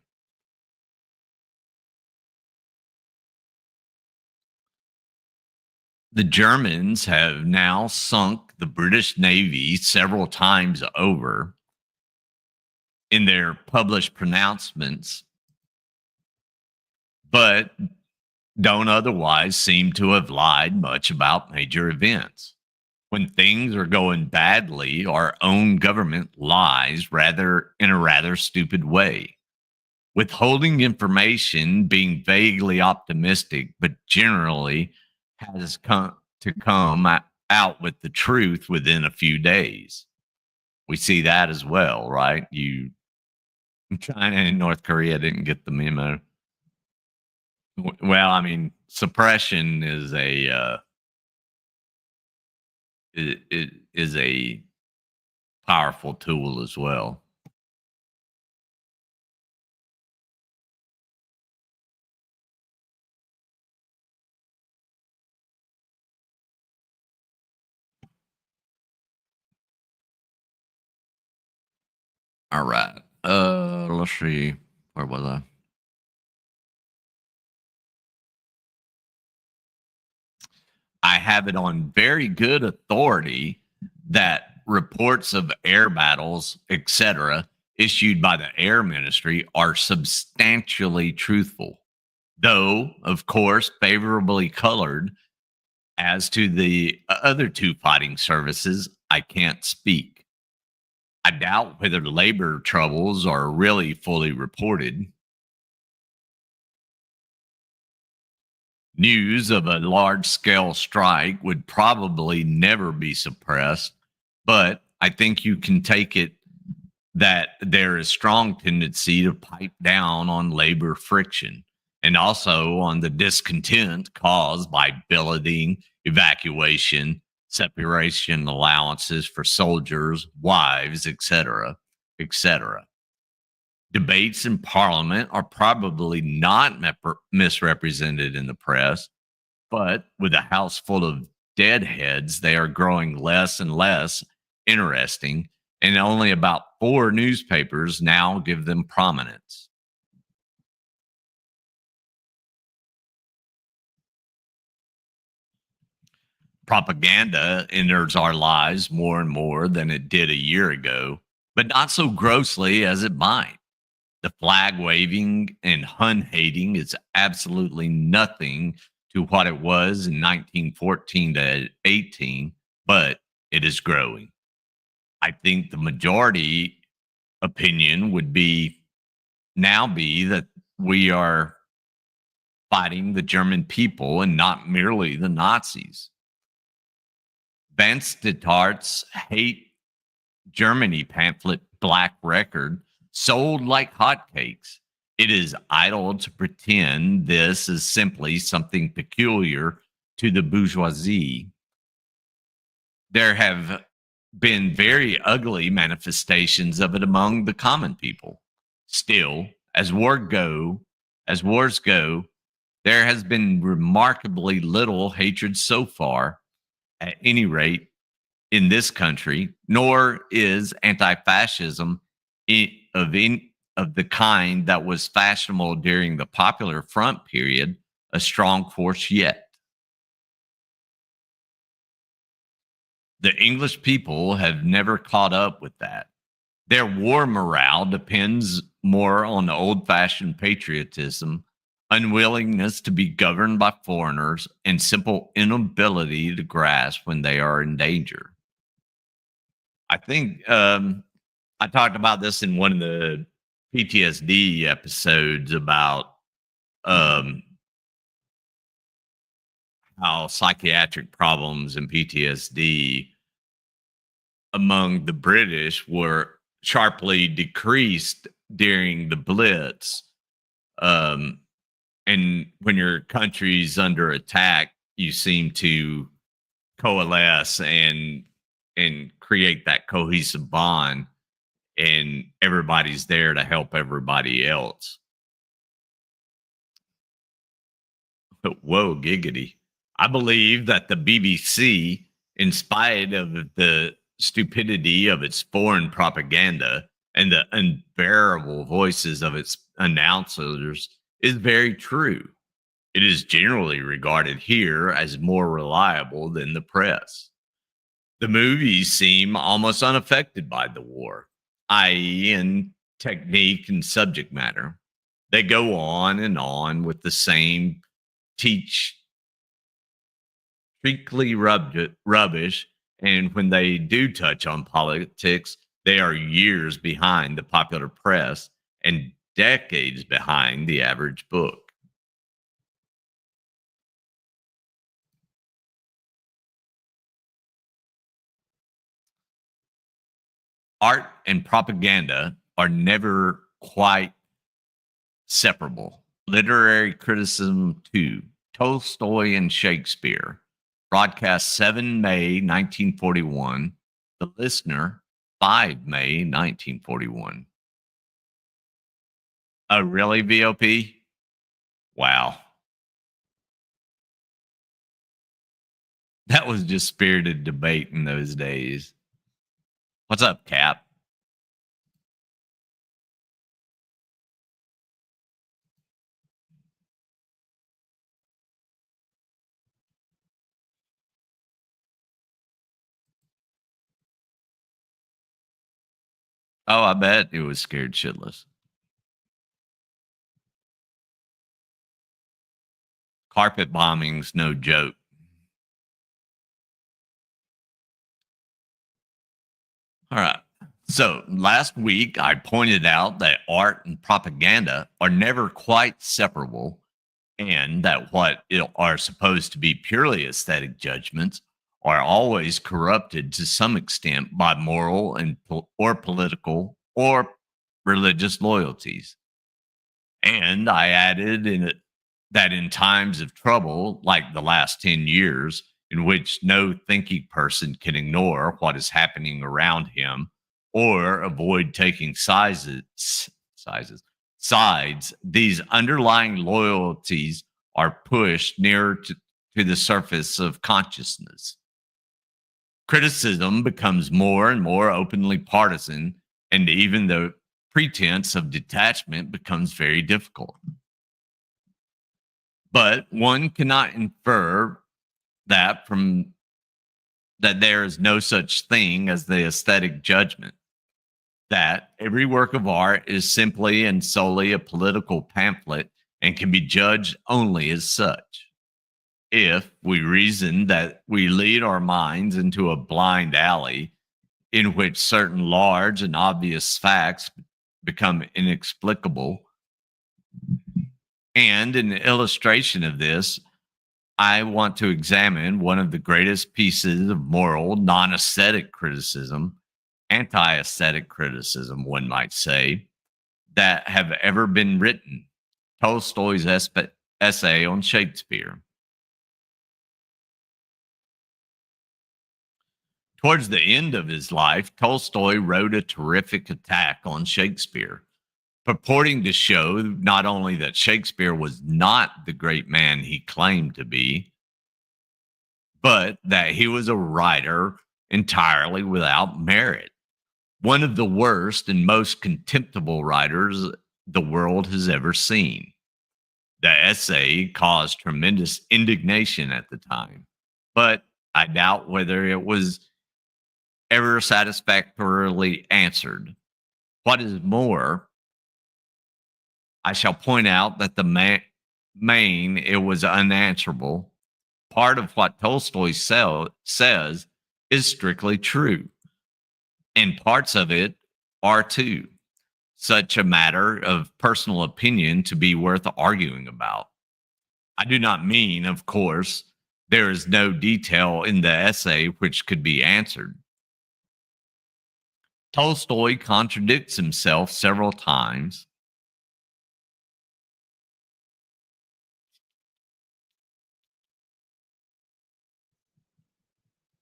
The Germans have now sunk the British Navy several times over in their published pronouncements, but don't otherwise seem to have lied much about major events. When things are going badly, our own government lies rather in a rather stupid way, withholding information, being vaguely optimistic, but generally has come out with the truth within a few days. We see that as well, right? China and North Korea didn't get the memo. Well, I mean, suppression is a powerful tool as well. All right. Let's see. Where was I? I have it on very good authority that reports of air battles, etc., issued by the Air Ministry are substantially truthful, though, of course, favorably colored. As to the other two fighting services, I can't speak. I doubt whether labor troubles are really fully reported. News of a large scale strike would probably never be suppressed, but I think you can take it that there is strong tendency to pipe down on labor friction and also on the discontent caused by billeting, evacuation, separation allowances for soldiers, wives, etc., etc. Debates in parliament are probably not misrepresented in the press, but with a house full of deadheads, they are growing less and less interesting, and only about 4 newspapers now give them prominence. Propaganda enters our lives more and more than it did a year ago, but not so grossly as it might. The flag waving and Hun hating is absolutely nothing to what it was in 1914 to 18, but it is growing. I think the majority opinion would be that we are fighting the German people and not merely the Nazis. Van Stittart's Hate Germany pamphlet Black Record sold like hotcakes. It is idle to pretend this is simply something peculiar to the bourgeoisie. There have been very ugly manifestations of it among the common people. Still, as wars go, there has been remarkably little hatred so far, at any rate, in this country, nor is anti-fascism of of the kind that was fashionable during the popular front period a strong force yet. The English people have never caught up with that. Their war morale depends more on old fashioned patriotism, unwillingness to be governed by foreigners, and simple inability to grasp when they are in danger. I think I talked about this in one of the PTSD episodes about um, how psychiatric problems and PTSD among the British were sharply decreased during the Blitz. Um, and when your country's under attack, you seem to coalesce and create that cohesive bond, and everybody's there to help everybody else. But whoa, giggity. I believe that the BBC, in spite of the stupidity of its foreign propaganda and the unbearable voices of its announcers, is very true. It is generally regarded here as more reliable than the press. The movies seem almost unaffected by the war, i.e., in technique and subject matter. They go on and on with the same teach treacly rubbish, and when they do touch on politics, they are years behind the popular press and decades behind the average book. Art and propaganda are never quite separable. Literary criticism 2, Tolstoy and Shakespeare, broadcast 7 May 1941. The Listener, 5 May 1941. Oh, really, VOP? Wow. That was just spirited debate in those days. What's up, Cap? Oh, I bet it was scared shitless. Carpet bombing's no joke. All right. So last week, I pointed out that art and propaganda are never quite separable, and that are supposed to be purely aesthetic judgments are always corrupted to some extent by moral or political or religious loyalties. And I added that in times of trouble, like the last 10 years, in which no thinking person can ignore what is happening around him or avoid taking sizes, sides, these underlying loyalties are pushed nearer to the surface of consciousness. Criticism becomes more and more openly partisan, and even the pretense of detachment becomes very difficult. But one cannot infer that from that there is no such thing as the aesthetic judgment, that every work of art is simply and solely a political pamphlet and can be judged only as such. If we reason that we lead our minds into a blind alley in which certain large and obvious facts become inexplicable, and an illustration of this, I want to examine one of the greatest pieces of moral, non aesthetic criticism, anti aesthetic criticism, one might say, that have ever been written, Tolstoy's essay on Shakespeare. Towards the end of his life, Tolstoy wrote a terrific attack on Shakespeare, purporting to show not only that Shakespeare was not the great man he claimed to be, but that he was a writer entirely without merit. one of the worst and most contemptible writers the world has ever seen. The essay caused tremendous indignation at the time, but I doubt whether it was ever satisfactorily answered. What is more, I shall point out that the main it was unanswerable. Part of what Tolstoy says is strictly true, and parts of it are too. Such a matter of personal opinion to be worth arguing about. I do not mean, of course, there is no detail in the essay which could be answered. Tolstoy contradicts himself several times.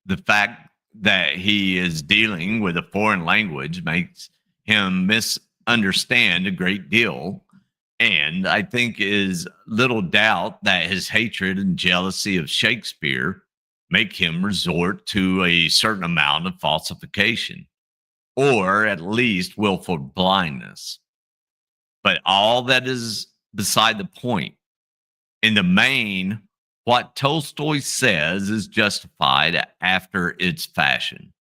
The fact that he is dealing with a foreign language makes him misunderstand a great deal. And I think is little doubt that his hatred and jealousy of Shakespeare make him resort to a certain amount of falsification, or at least willful blindness. But all that is beside the point. In the main, what Tolstoy says is justified after its fashion,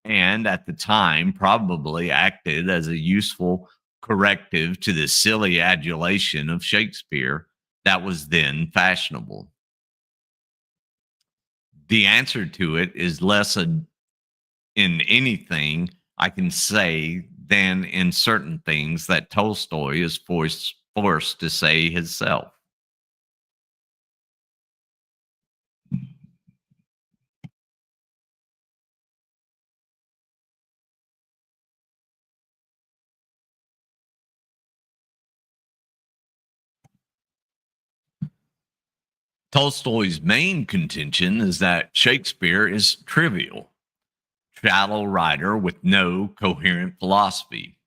and at the time probably acted as a useful corrective to the silly adulation of Shakespeare that was then fashionable. The answer to it is less in anything I can say than in certain things that Tolstoy is forced to say himself. Tolstoy's main contention is that Shakespeare is trivial, shallow writer with no coherent philosophy,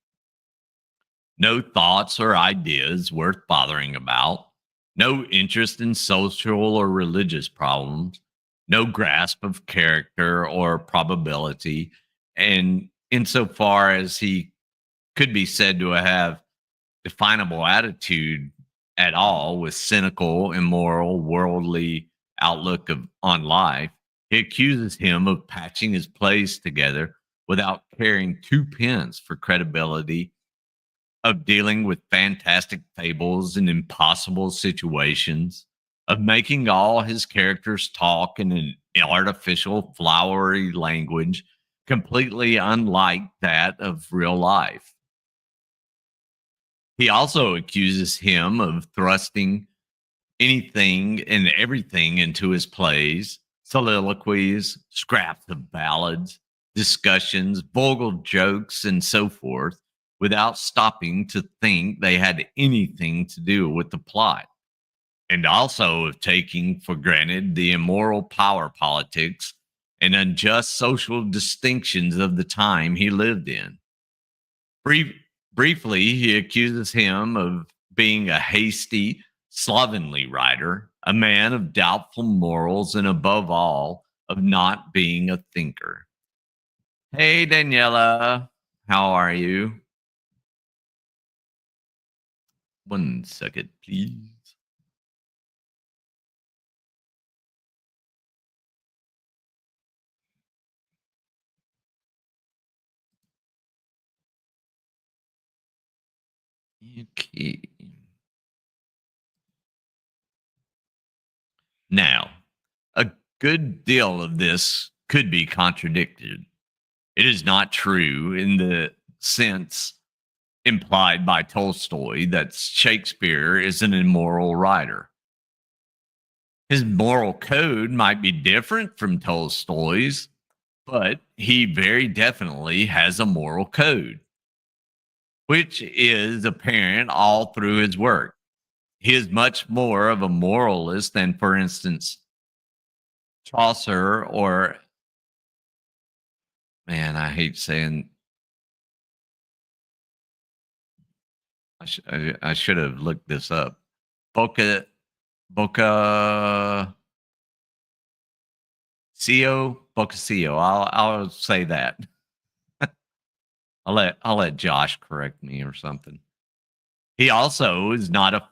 no thoughts or ideas worth bothering about, no interest in social or religious problems, no grasp of character or probability, and insofar as he could be said to have definable attitude at all with cynical, immoral, worldly outlook on life, he accuses him of patching his plays together without caring two pence for credibility, of dealing with fantastic fables and impossible situations, of making all his characters talk in an artificial, flowery language completely unlike that of real life. He also accuses him of thrusting anything and everything into his plays, soliloquies, scraps of ballads, discussions, vulgar jokes, and so forth, without stopping to think they had anything to do with the plot, and also of taking for granted the immoral power politics and unjust social distinctions of the time he lived in. Brief, Briefly, he accuses him of being a hasty, slovenly writer, a man of doubtful morals, and above all, of not being a thinker. Hey, Daniela, how are you? One second, please. Okay. Now, a good deal of this could be contradicted. It is not true in the sense implied by Tolstoy that Shakespeare is an immoral writer. His moral code might be different from Tolstoy's, but he very definitely has a moral code, which is apparent all through his work. He is much more of a moralist than, for instance, Chaucer or, man, I hate saying, I should have looked this up. Boca, Boca Boccaccio. I'll say that. I'll let Josh correct me or something. He also is not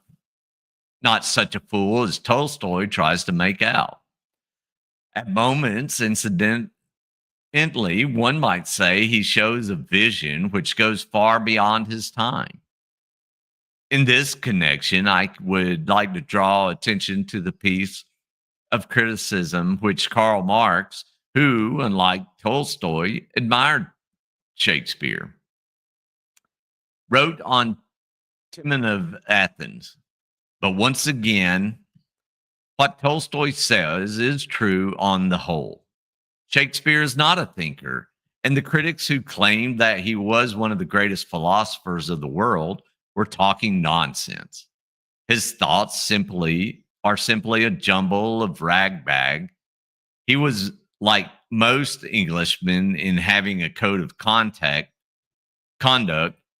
such a fool as Tolstoy tries to make out. At moments, incidentally, one might say he shows a vision which goes far beyond his time. In this connection, I would like to draw attention to the piece of criticism which Karl Marx, who, unlike Tolstoy, admired Shakespeare, wrote on Timon of Athens. But once again, what Tolstoy says is true on the whole. Shakespeare is not a thinker, and the critics who claimed that he was one of the greatest philosophers of the world were talking nonsense. His thoughts are simply a jumble of ragbag. He was like most Englishmen in having a code of conduct,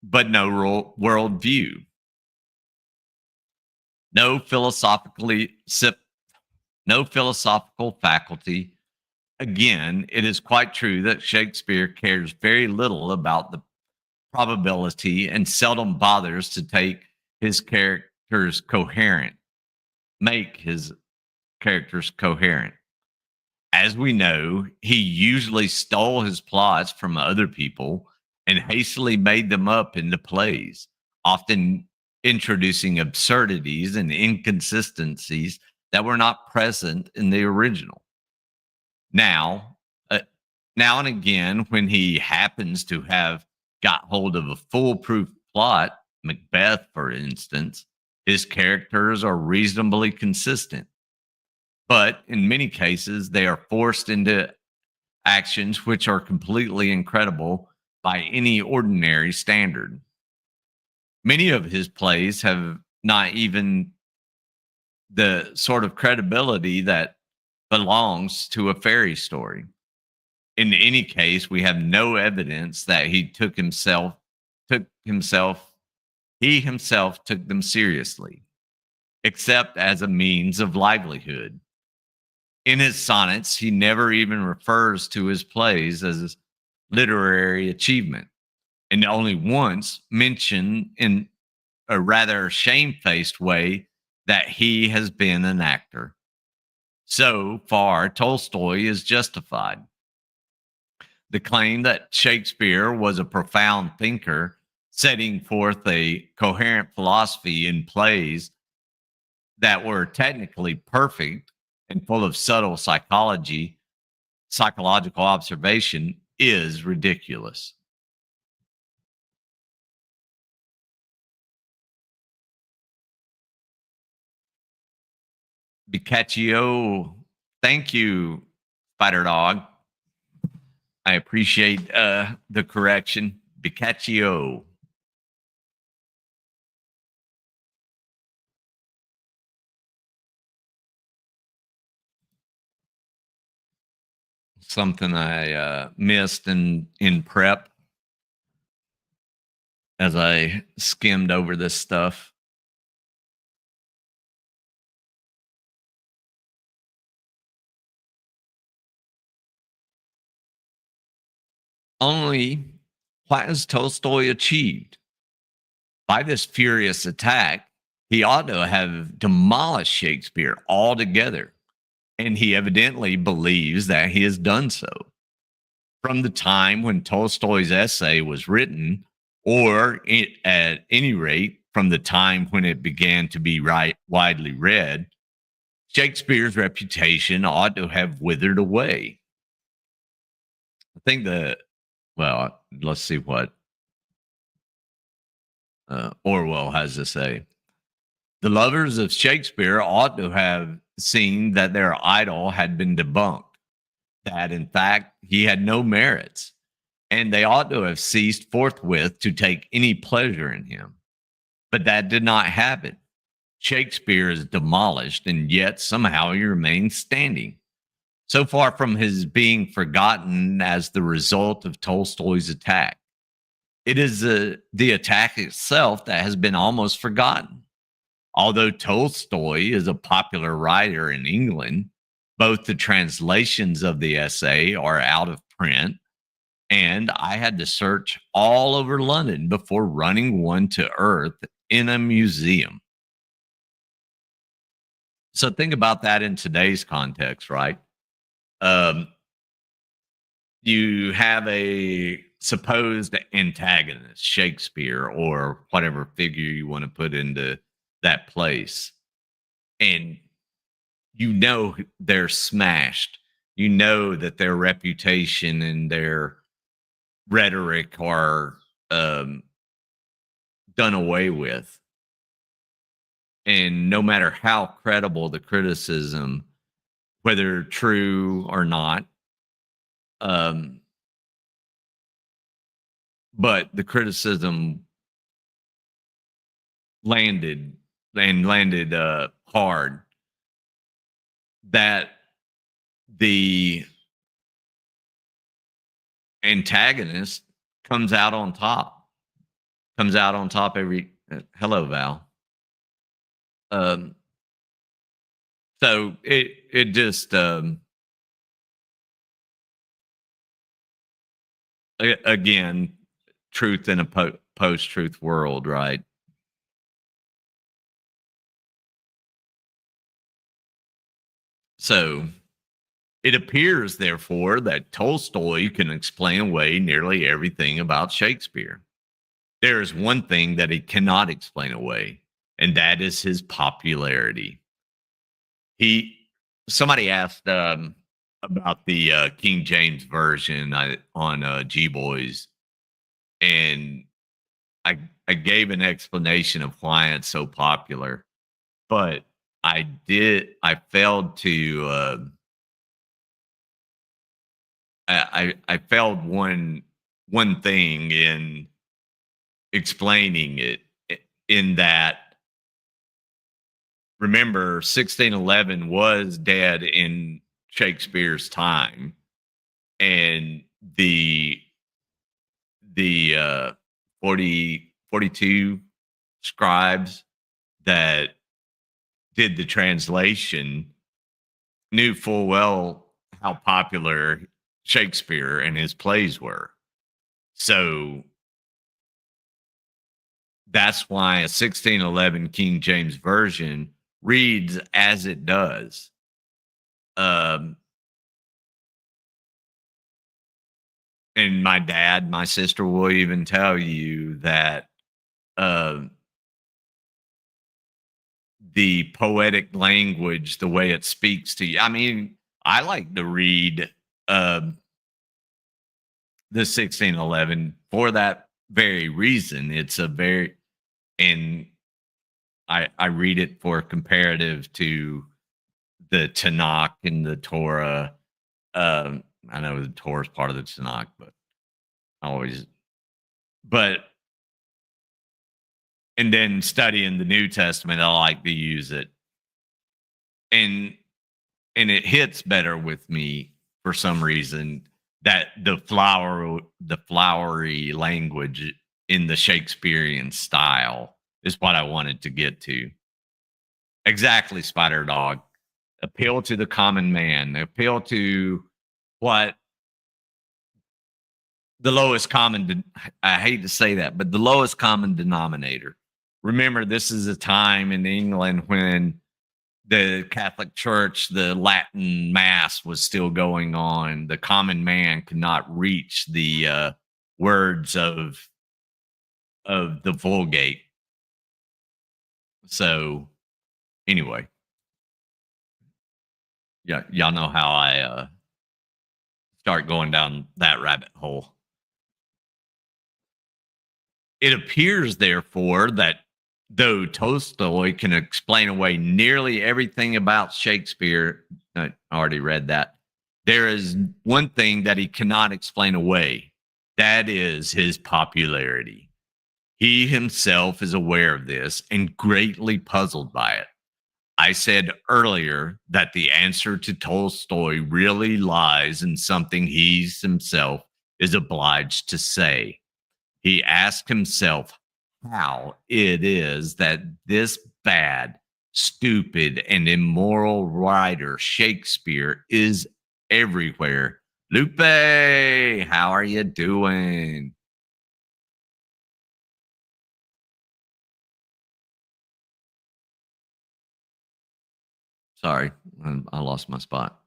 but no world view. No no philosophical faculty. Again, it is quite true that Shakespeare cares very little about the probability and seldom bothers to his characters coherent, make his characters coherent. As we know, he usually stole his plots from other people and hastily made them up into plays, often introducing absurdities and inconsistencies that were not present in the original. Now, now and again, when he happens to have got hold of a foolproof plot, Macbeth, for instance, his characters are reasonably consistent. But in many cases, they are forced into actions which are completely incredible by any ordinary standard. Many of his plays have not even the sort of credibility that belongs to a fairy story. In any case, we have no evidence that he himself took them seriously, except as a means of livelihood. In his sonnets, he never even refers to his plays as literary achievement, and only once mentioned in a rather shamefaced way that he has been an actor. So far, Tolstoy is justified. The claim that Shakespeare was a profound thinker, setting forth a coherent philosophy in plays that were technically perfect and full of subtle psychological observation, is ridiculous. Boccaccio, thank you, Spider Dog. I appreciate the correction. Boccaccio. Something I missed in prep as I skimmed over this stuff. Only, what has Tolstoy achieved? By this furious attack, he ought to have demolished Shakespeare altogether, and he evidently believes that he has done so. From the time when Tolstoy's essay was written, or at any rate, from the time when it began to be widely read, Shakespeare's reputation ought to have withered away. I think let's see what Orwell has to say. The lovers of Shakespeare ought to have seen that their idol had been debunked, that in fact he had no merits, and they ought to have ceased forthwith to take any pleasure in him. But that did not happen. Shakespeare is demolished, and yet somehow he remains standing. So far from his being forgotten as the result of Tolstoy's attack, it is the attack itself that has been almost forgotten. Although Tolstoy is a popular writer in England, both the translations of the essay are out of print, And I had to search all over London before running one to earth in a museum. So think about that in today's context, right? Um, you have a supposed antagonist, Shakespeare, or whatever figure you want to put into that place. And you know they're smashed. You know that their reputation and their rhetoric are um, done away with. And no matter how credible the criticism, whether true or not, um, but the criticism landed landed hard, that the antagonist comes out on top, comes out on top every hello Val. Um, so it just again, truth in a post-truth world, right? So it appears, therefore, that Tolstoy can explain away nearly everything about Shakespeare. There is one thing that he cannot explain away, and that is his popularity. He Somebody asked about the King James version on G Boys, and I I gave an explanation of why it's so popular, but I failed to I failed one thing in explaining it, in that, remember, 1611 was dead in Shakespeare's time, and the 42 scribes that did the translation knew full well how popular Shakespeare and his plays were. So that's why a 1611 King James version reads as it does. Um, and my dad, my sister will even tell you that uh, the poetic language, the way it speaks to you. I mean, I like to read the 1611 for that very reason. It's a very, and I read it for comparative to the Tanakh and the Torah. I know the Torah is part of the Tanakh, but I always, but and then studying the New Testament, I like to use it, and it hits better with me for some reason, that the flowery language in the Shakespearean style is what I wanted to get to. Exactly, Spider Dog. Appeal to the common man. Appeal to what the lowest common. I hate to say that, but the lowest common denominator. Remember, this is a time in England when the Catholic Church, the Latin Mass was still going on. The common man could not reach the words of the Vulgate. So, anyway, yeah, y'all know how I start going down that rabbit hole. It appears, therefore, that though Tolstoy can explain away nearly everything about Shakespeare, I already read that, there is one thing that he cannot explain away. That is his popularity. He himself is aware of this and greatly puzzled by it. I said earlier that the answer to Tolstoy really lies in something he himself is obliged to say. He asked himself how it is that this bad, stupid, and immoral writer Shakespeare is everywhere Lupe, how are you doing? Sorry, I lost my spot.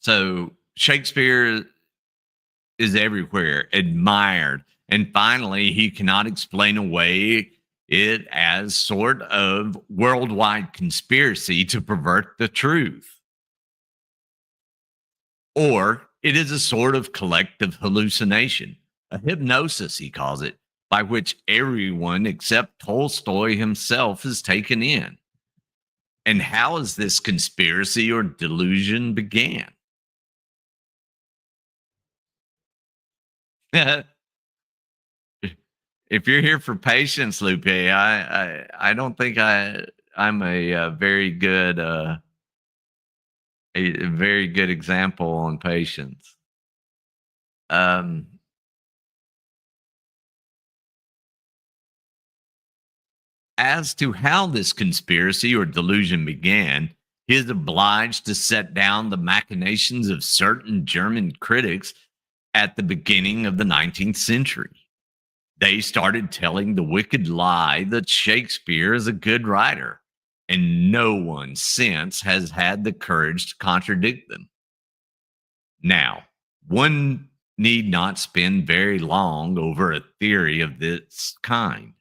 So Shakespeare is everywhere, admired, and finally, he cannot explain away it as sort of worldwide conspiracy to pervert the truth, or it is a sort of collective hallucination, a hypnosis, he calls it, by which everyone except Tolstoy himself is taken in. And how is this conspiracy or delusion began? If you're here for patience, Lupe, I don't think I'm a very good a very good example on patience. Um, as to how this conspiracy or delusion began, he is obliged to set down the machinations of certain German critics at the beginning of the 19th century. They started telling the wicked lie that Shakespeare is a good writer, and no one since has had the courage to contradict them. Now, one need not spend very long over a theory of this kind.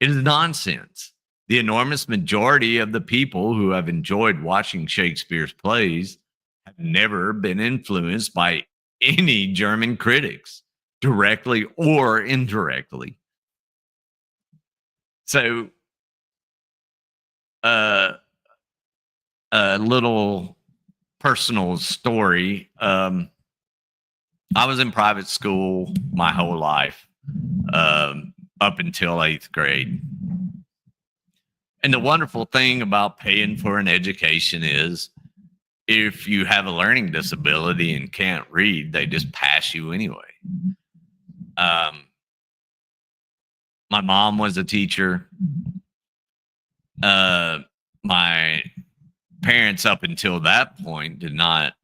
It is nonsense. The enormous majority of the people who have enjoyed watching Shakespeare's plays have never been influenced by any German critics, directly or indirectly. So, uh, a little personal story. I was in private school my whole life, up until eighth grade. And the wonderful thing about paying for an education is if you have a learning disability and can't read, they just pass you anyway. Um, my mom was a teacher. My parents, up until that point, did not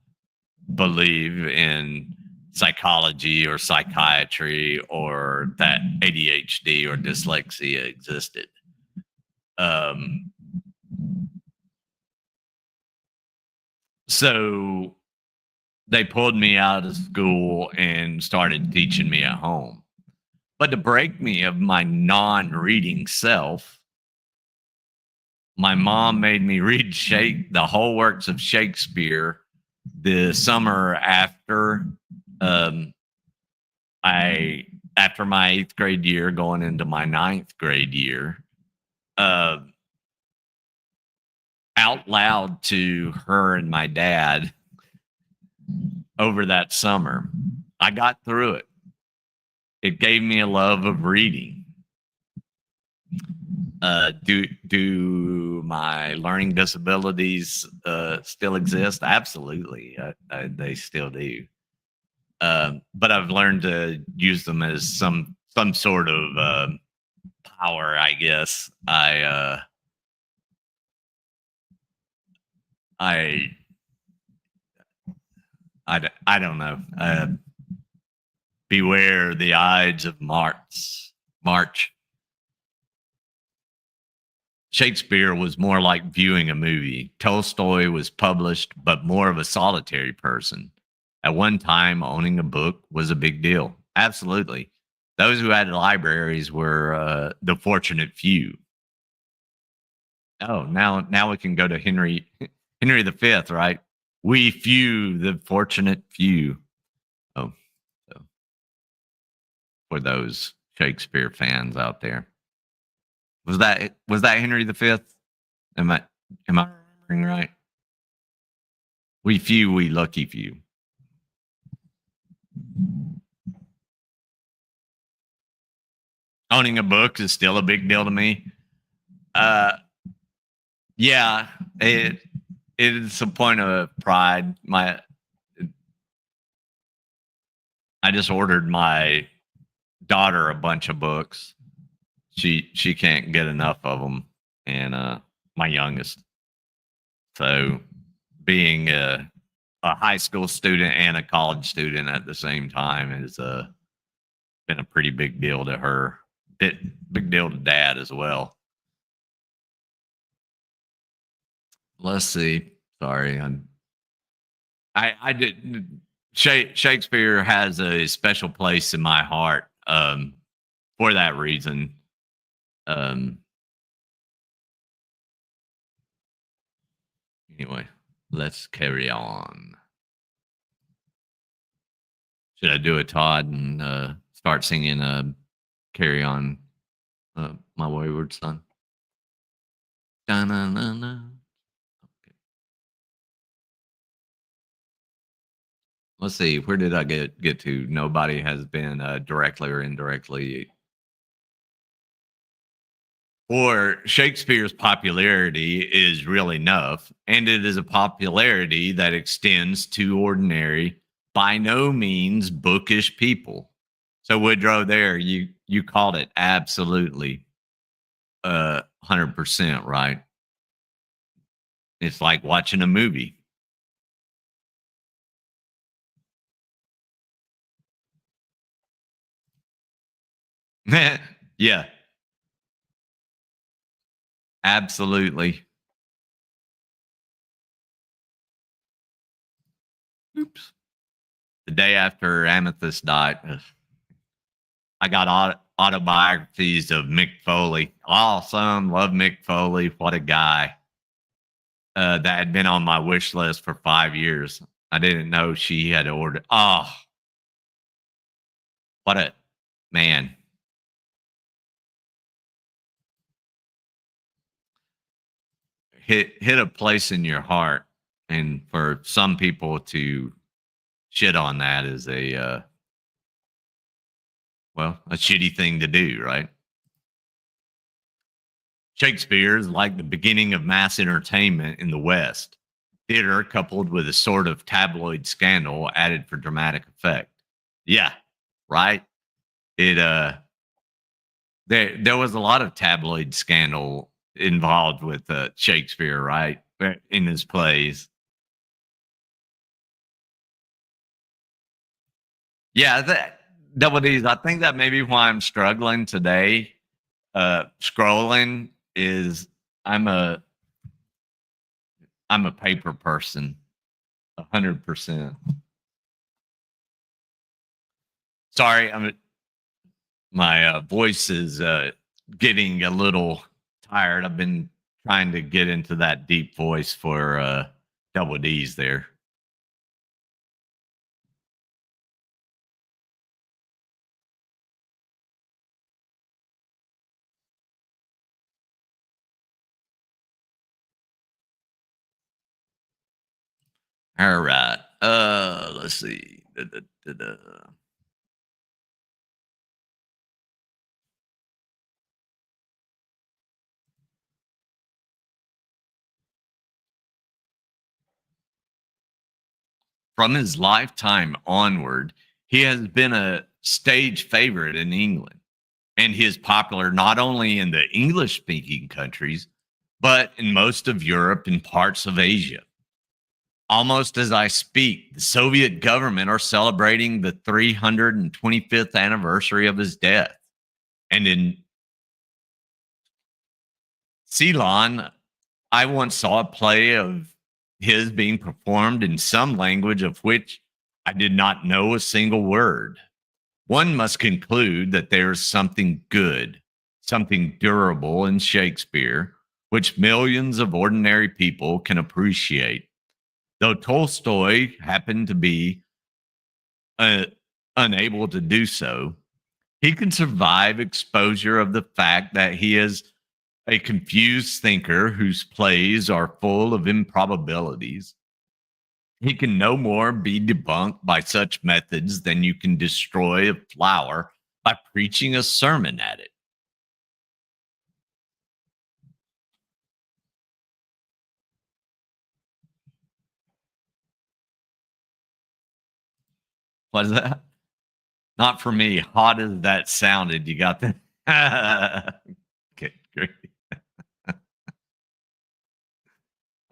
believe in psychology or psychiatry or that ADHD or dyslexia existed. Um, so they pulled me out of school and started teaching me at home. But to break me of my non reading self, my mom made me read the whole works of Shakespeare the summer after um, I after my eighth grade year, going into my ninth grade year, uh, out loud to her and my dad over that summer. I got through it. It gave me a love of reading. Do my learning disabilities still exist? Absolutely, they still do. But I've learned to use them as some sort of power, I guess. I I don't know. Beware the Ides of March. March. Shakespeare was more like viewing a movie. Tolstoy was published, but more of a solitary person. At one time, owning a book was a big deal. Absolutely. Those who had libraries were the fortunate few. Oh, now we can go to Henry the Fifth, right? We few, the fortunate few. Oh, so for those Shakespeare fans out there, was that Henry the Fifth? Am I remembering right? We few, we lucky few. Owning a book is still a big deal to me. Uh, yeah, it is a point of pride. I just ordered my daughter a bunch of books. She can't get enough of them, and my youngest. So being a high school student and a college student at the same time has been a pretty big deal to her. Big deal to dad as well. Let's see. Sorry, I didn't. Shakespeare has a special place in my heart for that reason. Um, anyway, let's carry on. Should I do it, Todd, and start singing "Carry On, My Wayward Son"? Da-na-na-na. Okay. Let's see. Where did I get to? Nobody has been directly or indirectly. Or Shakespeare's popularity is real enough, and it is a popularity that extends to ordinary, by no means bookish people. So Woodrow, there you called it absolutely 100% right. It's like watching a movie. Yeah, absolutely. Oops. The day after Amethyst died, I got autobiographies of Mick Foley. Awesome. Love Mick Foley. What a guy. That had been on my wish list for 5 years. I didn't know she had ordered. Oh, what a man. Hit a place in your heart. And for some people to shit on that is a shitty thing to do, right? Shakespeare is like the beginning of mass entertainment in the West. Theater coupled with a sort of tabloid scandal added for dramatic effect. Yeah, right. It there was a lot of tabloid scandal involved with Shakespeare, right? In his plays. Yeah, that double D's. I think that maybe why I'm struggling today. Scrolling is I'm a I'm a paper person, 100%. Sorry, my voice is getting a little tired. I've been trying to get into that deep voice for double D's there. All right. Let's see. From his lifetime onward, he has been a stage favorite in England, and he is popular not only in the English speaking countries, but in most of Europe and parts of Asia. Almost as I speak, the Soviet government are celebrating the 325th anniversary of his death. And in Ceylon, I once saw a play of his being performed in some language of which I did not know a single word. One must conclude that there's something good, something durable in Shakespeare, which millions of ordinary people can appreciate. Though Tolstoy happened to be uh, unable to do so, he can survive exposure of the fact that he is a confused thinker whose plays are full of improbabilities. He can no more be debunked by such methods than you can destroy a flower by preaching a sermon at it. What is that? Not for me. Hot as that sounded. You got that? Okay, great.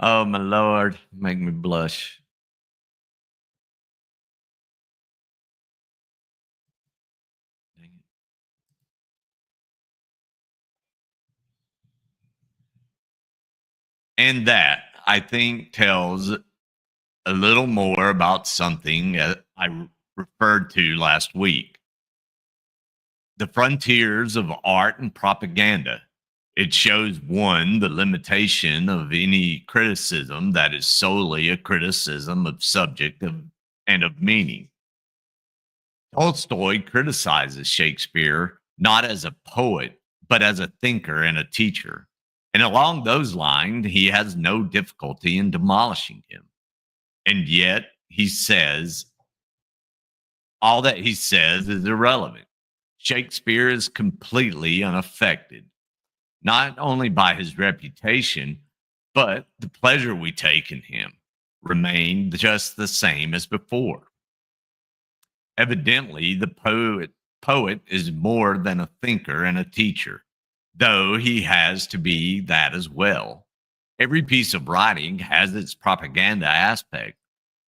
Oh my lord, make me blush. Dang it. And that, I think, tells a little more about something I referred to last week: the frontiers of art and propaganda. It shows one, the limitation of any criticism that is solely a criticism of subject and of meaning. Tolstoy criticizes Shakespeare not as a poet, but as a thinker and a teacher. And along those lines, he has no difficulty in demolishing him. And yet, he says all that he says is irrelevant. Shakespeare is completely unaffected, not only by his reputation, but the pleasure we take in him remained just the same as before. Evidently, the poet is more than a thinker and a teacher, though he has to be that as well. Every piece of writing has its propaganda aspect,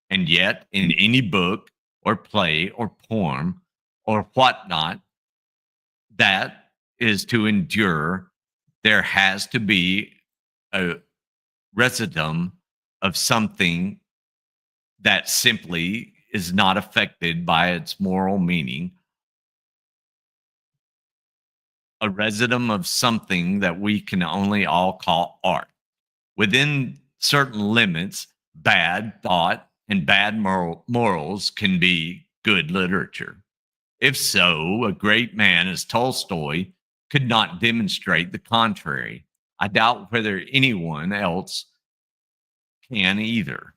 and yet in any book or play or poem or whatnot that is to endure, there has to be a residuum of something that simply is not affected by its moral meaning, a residuum of something that we can only all call art. Within certain limits, bad thought and bad morals can be good literature. If so, a great man as Tolstoy could not demonstrate the contrary. I doubt whether anyone else can either.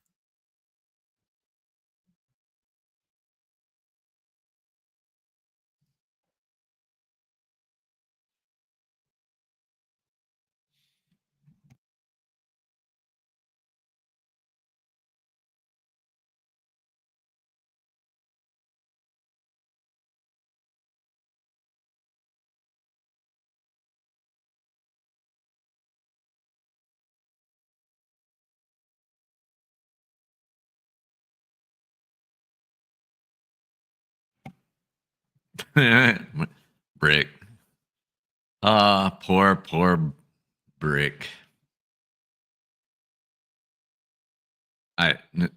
Brick. Ah, poor Brick.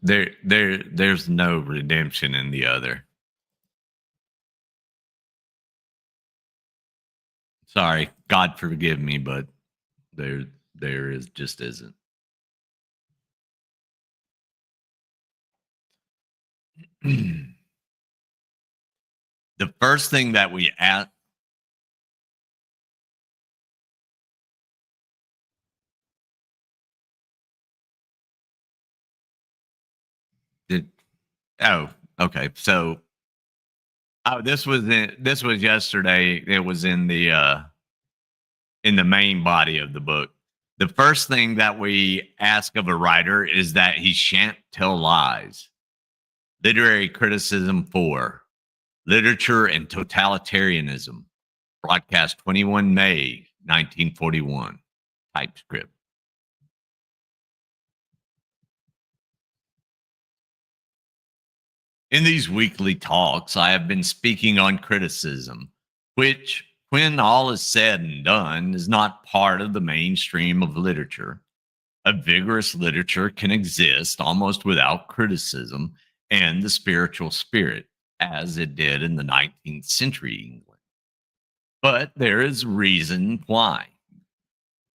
There's no redemption in the other. Sorry, God forgive me, but there there is just isn't. The first thing that we ask, did, oh, okay. So this was yesterday. It was in the main body of the book. The first thing that we ask of a writer is that he shan't tell lies. Literary criticism 4, literature and totalitarianism. Broadcast 21 May 1941. TypeScript. In these weekly talks, I have been speaking on criticism, which, when all is said and done, is not part of the mainstream of literature. A vigorous literature can exist almost without criticism and the spiritual spirit, as it did in the 19th century England. But there is reason why.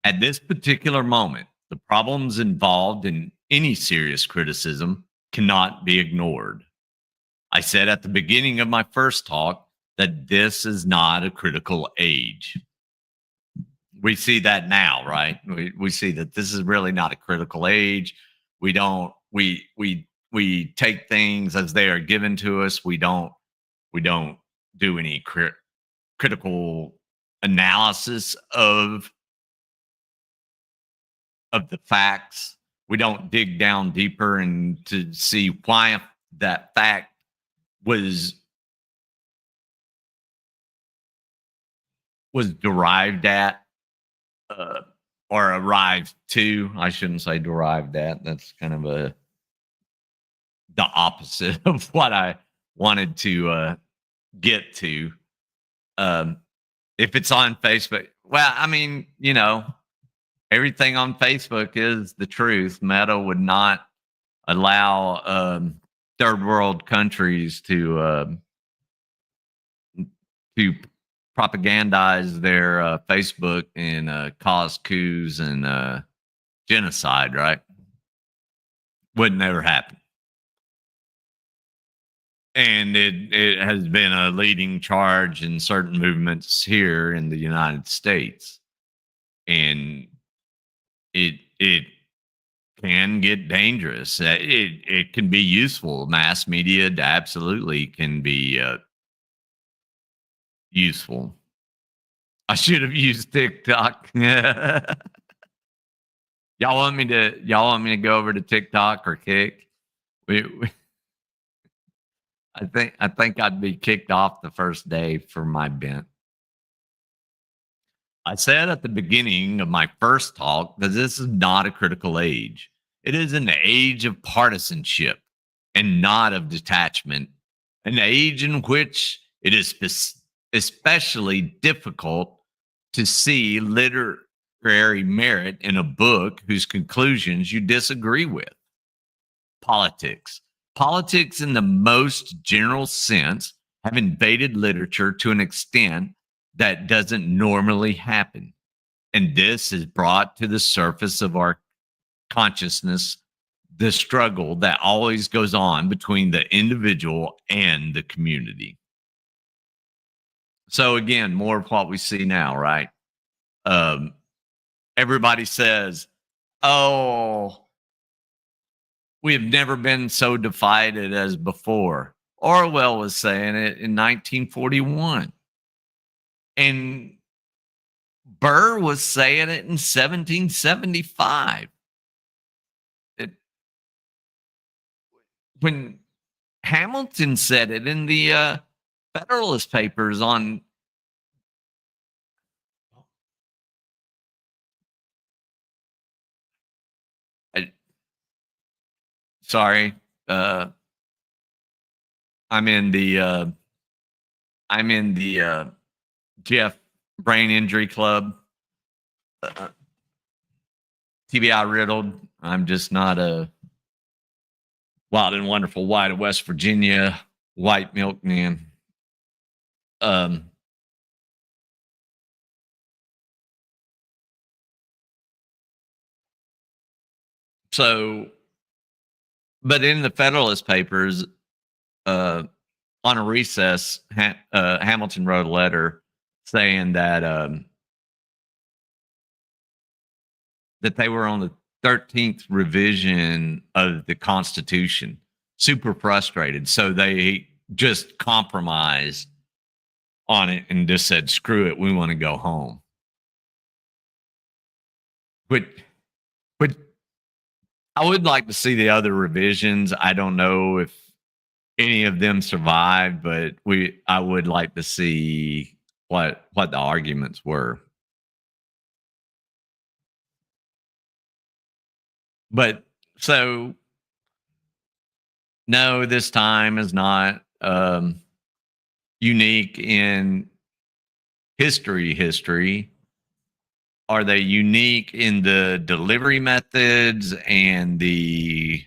At this particular moment, the problems involved in any serious criticism cannot be ignored. I said at the beginning of my first talk that this is not a critical age. We see that now, right? We see that this is really not a critical age. We don't we take things as they are given to us. We don't do any critical analysis of the facts. We don't dig down deeper and to see why that fact was was derived at. or arrived to. I shouldn't say derived at. That's kind of the opposite of what I wanted to get to. Um, if it's on Facebook, well, I mean, everything on Facebook is the truth. Meta would not allow third world countries to propagandize their Facebook and cause coups and genocide. Right? Would never happen. And it has been a leading charge in certain movements here in the United States, and it can get dangerous. It can be useful. Mass media absolutely can be useful. I should have used TikTok. Y'all want me to go over to TikTok or Kick? We I think I'd be kicked off the first day for my bent. I said at the beginning of my first talk that this is not a critical age. It is an age of partisanship and not of detachment, an age in which it is especially difficult to see literary merit in a book whose conclusions you disagree with. Politics. Politics, in the most general sense, have invaded literature to an extent that doesn't normally happen. And this has brought to the surface of our consciousness the struggle that always goes on between the individual and the community. So, again, more of what we see now, right? Everybody says, oh, we have never been so divided as before. Orwell was saying it in 1941. And Burr was saying it in 1775. When Hamilton said it in the Federalist Papers on. I, sorry, I'm in the Jeff Brain Injury Club. TBI riddled. I'm just not a wild and wonderful white of West Virginia white milkman. So, but in the Federalist Papers, on a recess, Hamilton wrote a letter saying that they were on the 13th revision of the Constitution, super frustrated. So they just compromised on it and just said, screw it, we want to go home. But I would like to see the other revisions. I don't know if any of them survived, but I would like to see what the arguments were. But so no, this time is not unique in history. Are they unique in the delivery methods and the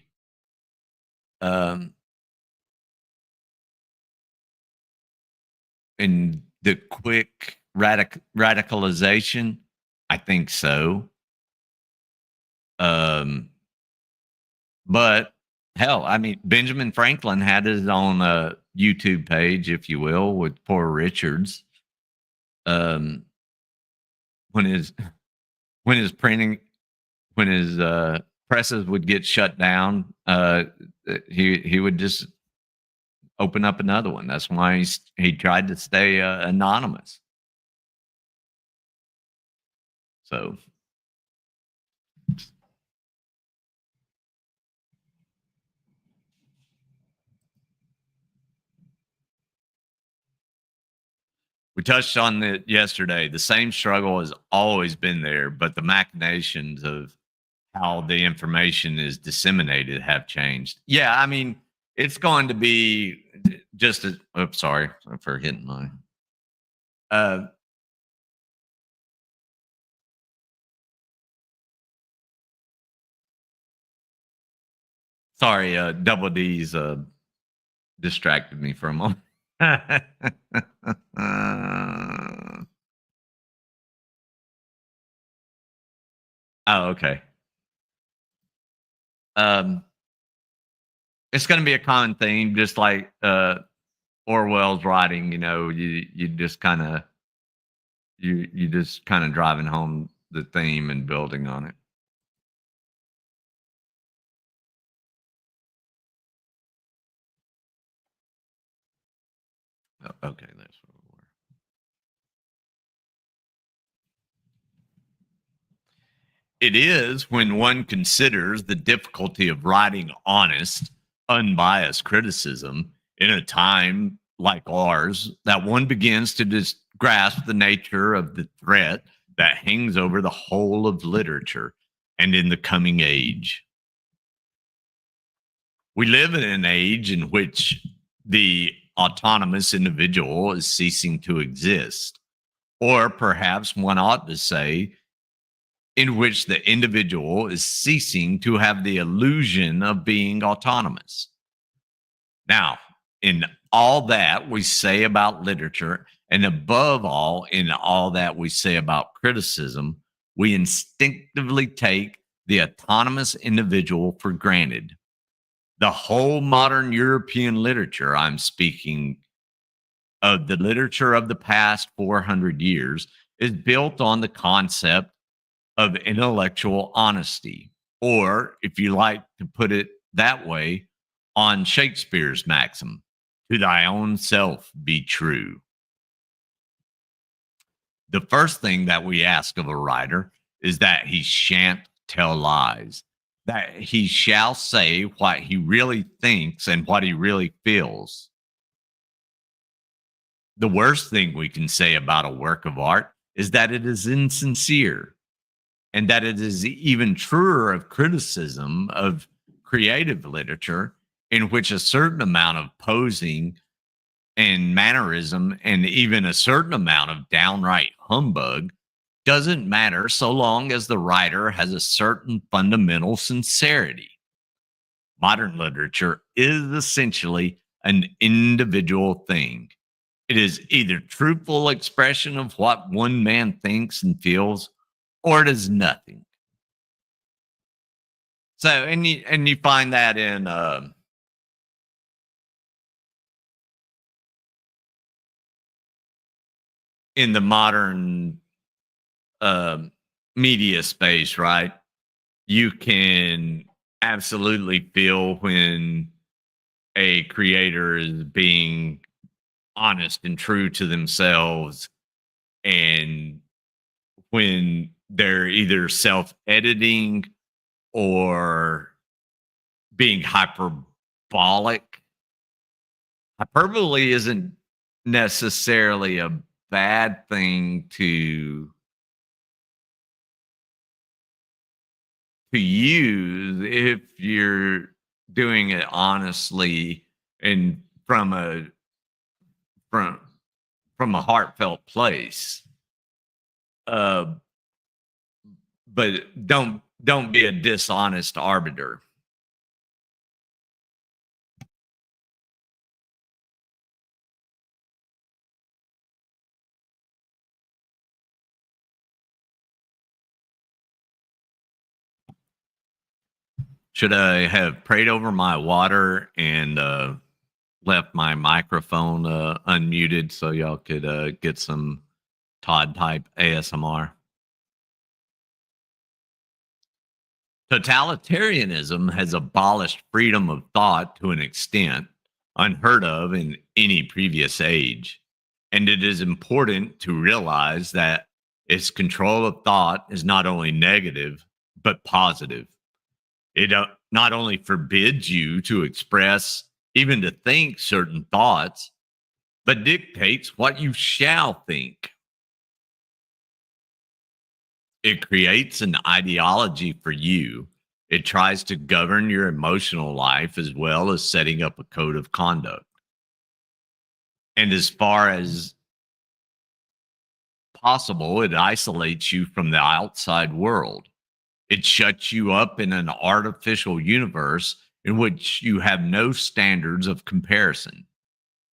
in the quick radicalization? I think so. But hell, I mean, Benjamin Franklin had his own YouTube page, if you will, with Poor Richards. When his printing, when his presses would get shut down, he would just open up another one. That's why he tried to stay anonymous. So. We touched on it yesterday. The same struggle has always been there, but the machinations of how the information is disseminated have changed. Yeah, I mean, it's going to be just as. Oops, sorry for hitting my. Uh, Sorry, Double D's distracted me for a moment. Oh, okay. Um, it's going to be a common theme, just like Orwell's writing. You just kind of you just kind of driving home the theme and building on it. Okay, that's where we were. It is when one considers the difficulty of writing honest, unbiased criticism in a time like ours that one begins to just grasp the nature of the threat that hangs over the whole of literature and in the coming age. We live in an age in which the autonomous individual is ceasing to exist, or perhaps one ought to say, in which the individual is ceasing to have the illusion of being autonomous. Now, in all that we say about literature, and above all, in all that we say about criticism, we instinctively take the autonomous individual for granted. The whole modern European literature, I'm speaking of the literature of the past 400 years, is built on the concept of intellectual honesty, or if you like to put it that way, on Shakespeare's maxim, to thy own self be true. The first thing that we ask of a writer is that he shan't tell lies, that he shall say what he really thinks and what he really feels. The worst thing we can say about a work of art is that it is insincere, and that it is even truer of criticism of creative literature, in which a certain amount of posing and mannerism and even a certain amount of downright humbug doesn't matter so long as the writer has a certain fundamental sincerity. Modern literature is essentially an individual thing. It is either truthful expression of what one man thinks and feels, or it is nothing. So, and you find that in the modern um media space, right? You can absolutely feel when a creator is being honest and true to themselves, and when they're either self editing or being hyperbolic. Hyperbole isn't necessarily a bad thing to use if you're doing it honestly and from from a heartfelt place. Uh, but don't be a dishonest arbiter. Should I have prayed over my water and left my microphone unmuted so y'all could get some Todd type ASMR? Totalitarianism has abolished freedom of thought to an extent unheard of in any previous age. And it is important to realize that its control of thought is not only negative, but positive. It not only forbids you to express, even to think certain thoughts, but dictates what you shall think. It creates an ideology for you. It tries to govern your emotional life as well as setting up a code of conduct. And as far as possible, it isolates you from the outside world. It shuts you up in an artificial universe in which you have no standards of comparison.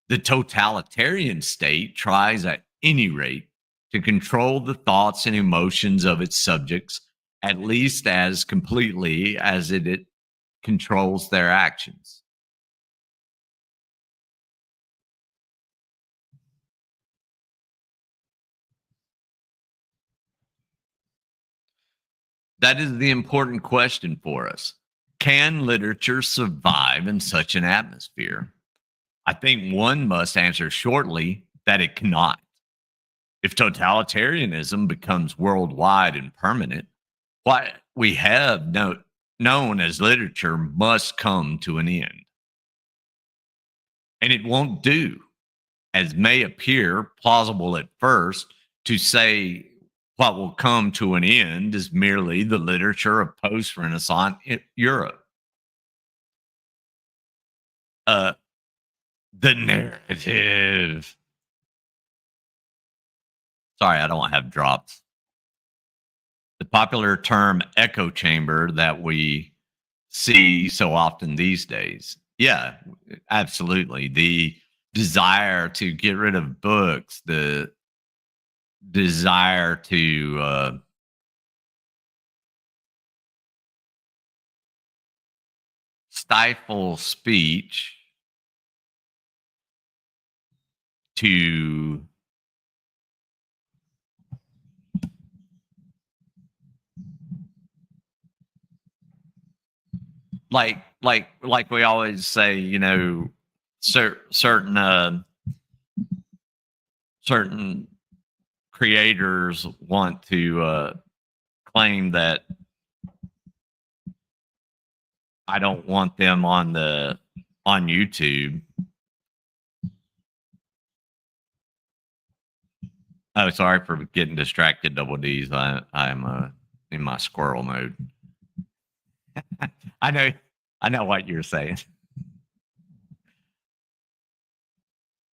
The totalitarian state tries at any rate to control the thoughts and emotions of its subjects, at least as completely as it controls their actions. That is the important question for us. Can literature survive in such an atmosphere? I think one must answer shortly that it cannot. If totalitarianism becomes worldwide and permanent, what we have known as literature must come to an end. And it won't do, as may appear plausible at first, to say what will come to an end is merely the literature of post Renaissance Europe. Uh, the narrative. Sorry, I don't have drops. The popular term echo chamber that we see so often these days. Yeah, absolutely. The desire to get rid of books, the desire to stifle speech, to like we always say, certain creators want to claim that I don't want them on YouTube. Oh, sorry for getting distracted, Double D's. I'm in my squirrel mode. I know what you're saying.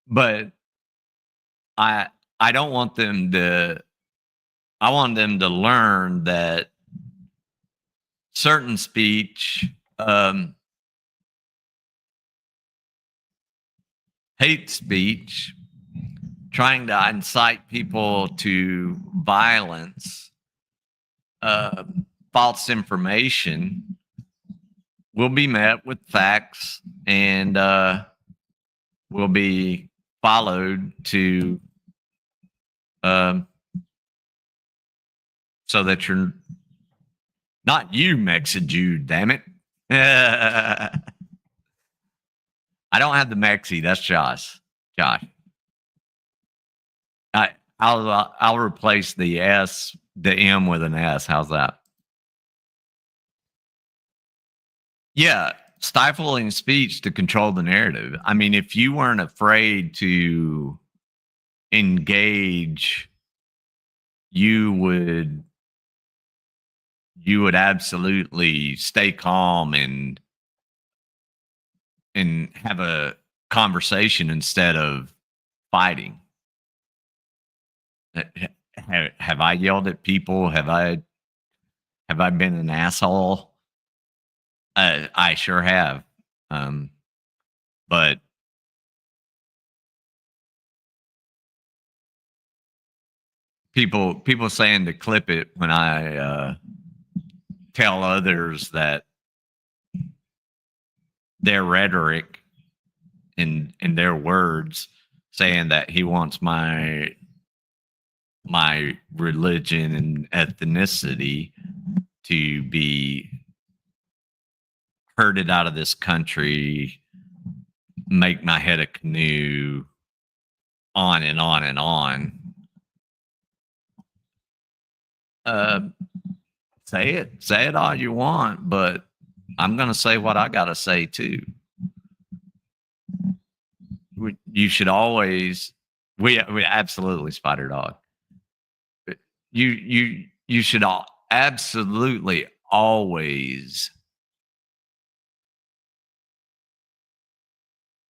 But I I don't want them to I want them to learn that certain speech, hate speech, trying to incite people to violence, uh, false information will be met with facts and will be followed to um, so that you're not you, Mexi damn it. I don't have the Mexi. That's Josh. Josh. I'll replace the M with an S. How's that? Yeah, stifling speech to control the narrative. I mean, if you weren't afraid to engage, you would absolutely stay calm and have a conversation instead of fighting. Have I yelled at people? Have I been an asshole? I sure have. But people saying to clip it when I tell others that their rhetoric in their words, saying that he wants my religion and ethnicity to be herded out of this country, make my head a canoe, on and on and on. Say it all you want, but I'm going to say what I got to say too. you should always we absolutely spider dog. You should absolutely always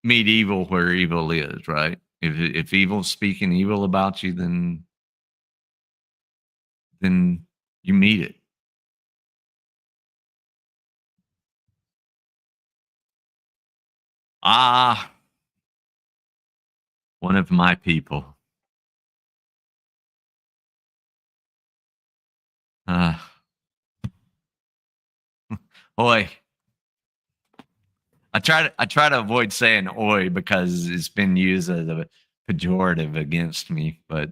meet evil where evil is, right? If evil's speaking evil about you, then you meet it. Ah, one of my people. Uh, oi. I try to avoid saying oi because it's been used as a pejorative against me, but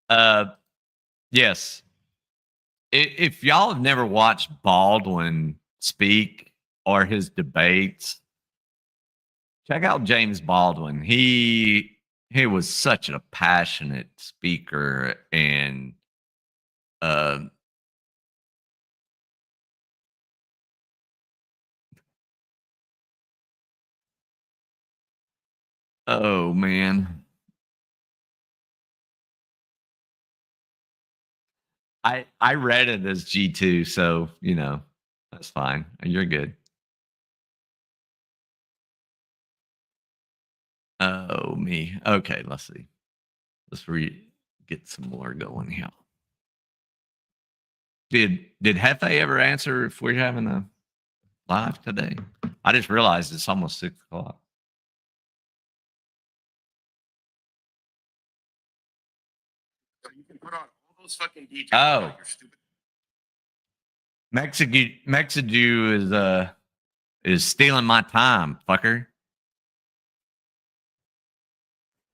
uh yes. If y'all have never watched Baldwin speak or his debates, check out James Baldwin. He was such a passionate speaker and uh oh man. I read it as G2, so that's fine. You're good. Oh me. Okay, let's see. Let's get some more going here. Did Hefe ever answer if we're having a live today? I just realized it's almost 6 o'clock. So you can put on all those fucking details. Oh. about your stupid. Mexico is stealing my time, fucker.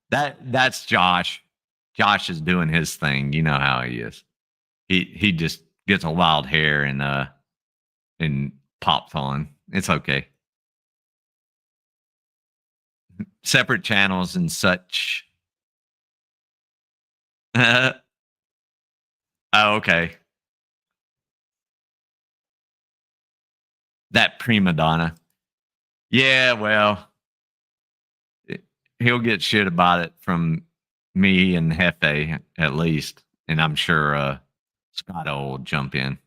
That's Josh. Josh is doing his thing. You know how he is. He just gets a wild hair and pops on. It's okay. Separate channels and such. Oh, okay. That prima donna. Yeah, well, he'll get shit about it from me and Hefe at least, and I'm sure Scott will jump in.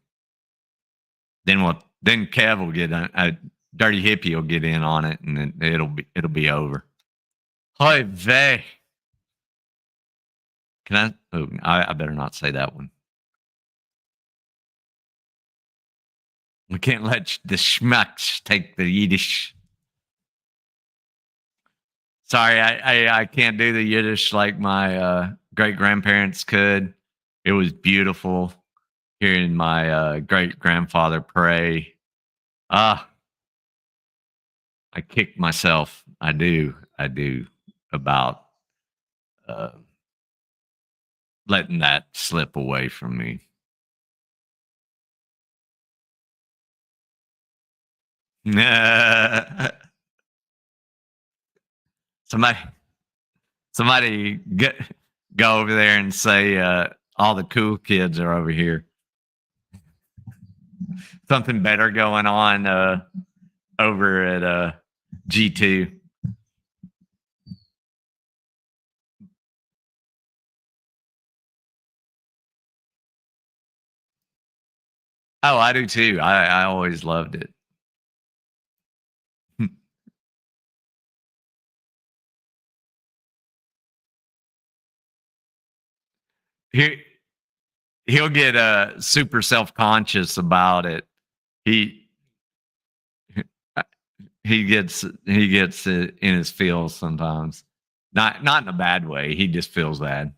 Then Kev will get a dirty hippie will get in on it, and then it'll be over. Hi vey. Can I? Oh, I better not say that one. We can't let the schmucks take the Yiddish. Sorry, I can't do the Yiddish like my great grandparents could. It was beautiful hearing my great grandfather pray. Ah, I kick myself. I do about uh, letting that slip away from me. somebody, somebody go over there and say all the cool kids are over here. Something better going on over at G2. Oh, I do too. I always loved it. he he'll get super self-conscious about it. He he gets it in his feels sometimes. Not in a bad way. He just feels bad.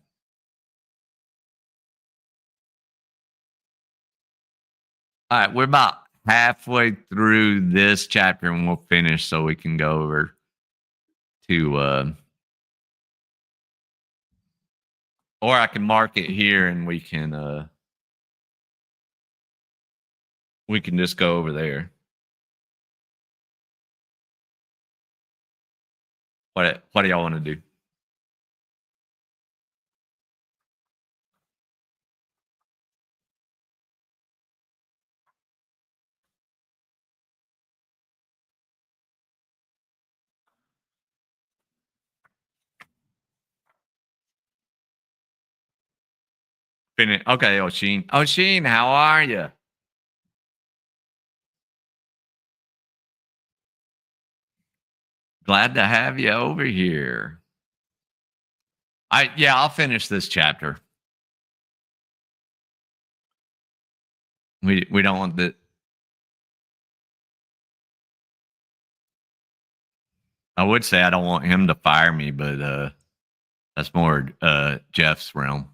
All right, we're about halfway through this chapter and we'll finish so we can go over to or I can mark it here and we can just go over there. What do y'all want to do? Finish. Okay, Oshin. Oshin, how are you? Glad to have you over here. I'll finish this chapter. We don't want the I would say I don't want him to fire me, but that's more Jeff's realm.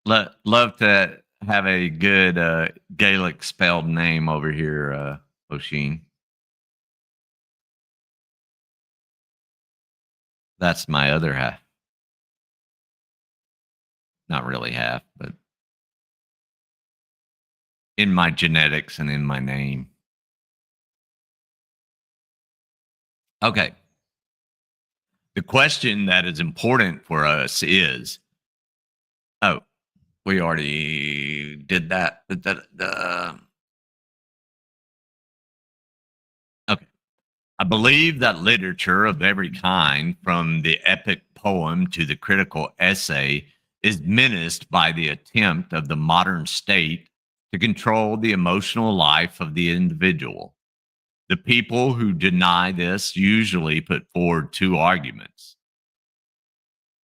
Love to have a good Gaelic spelled name over here, Oshin. That's my other half. Not really half, but in my genetics and in my name. Okay. The question that is important for us is oh, we already did that. Okay. I believe that literature of every kind, from the epic poem to the critical essay, is menaced by the attempt of the modern state to control the emotional life of the individual. The people who deny this usually put forward two arguments.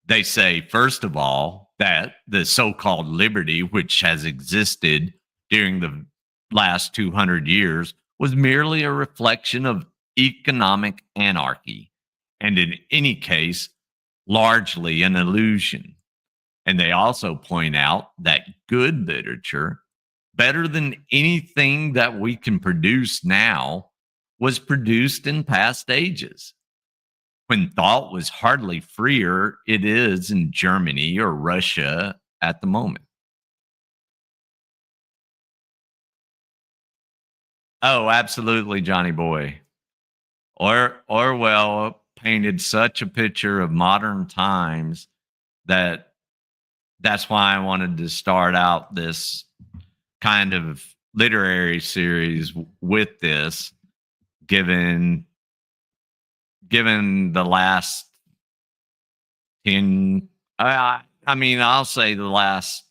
They say, first of all, that the so called liberty which has existed during the last 200 years was merely a reflection of economic anarchy, and in any case, largely an illusion. And they also point out that good literature, better than anything that we can produce now, was produced in past ages when thought was hardly freer it is in Germany or Russia at the moment. Oh, absolutely, Johnny Boy. Orwell painted such a picture of modern times that that's why I wanted to start out this kind of literary series with this, given given the last 10 I mean, I'll say the last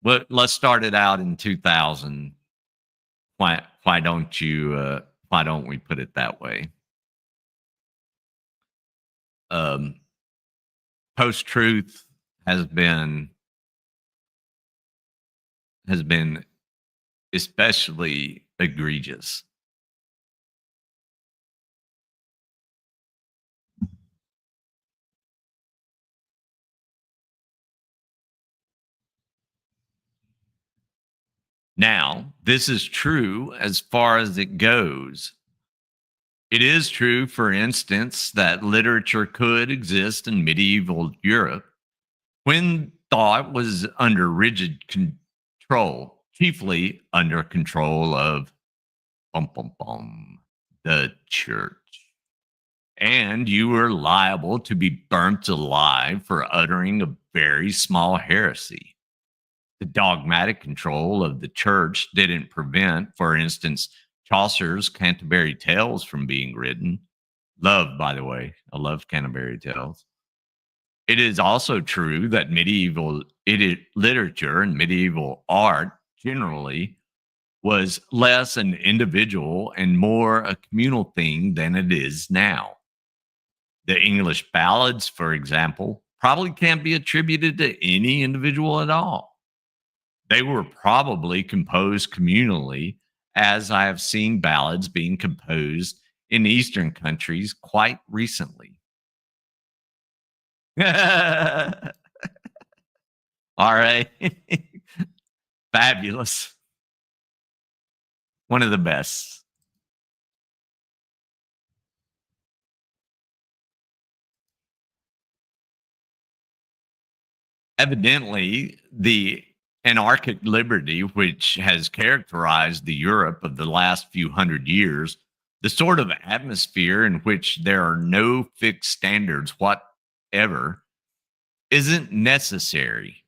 but let's start it out in 2000. Why don't you why don't we put it that way? Um Post truth has been has been especially egregious. Now, this is true as far as it goes. It is true, for instance, that literature could exist in medieval Europe when thought was under rigid control, chiefly under control of bum, bum, bum, the church. And you were liable to be burnt alive for uttering a very small heresy. The dogmatic control of the church didn't prevent, for instance, Chaucer's Canterbury Tales from being written. Loved, by the way. I loved Canterbury Tales. It is also true that literature and medieval art generally was less an individual and more a communal thing than it is now. The English ballads, for example, probably can't be attributed to any individual at all. They were probably composed communally, as I have seen ballads being composed in Eastern countries quite recently. All right. Fabulous. One of the best. Evidently, the anarchic liberty which has characterized the Europe of the last few hundred years, the sort of atmosphere in which there are no fixed standards whatever, isn't necessary.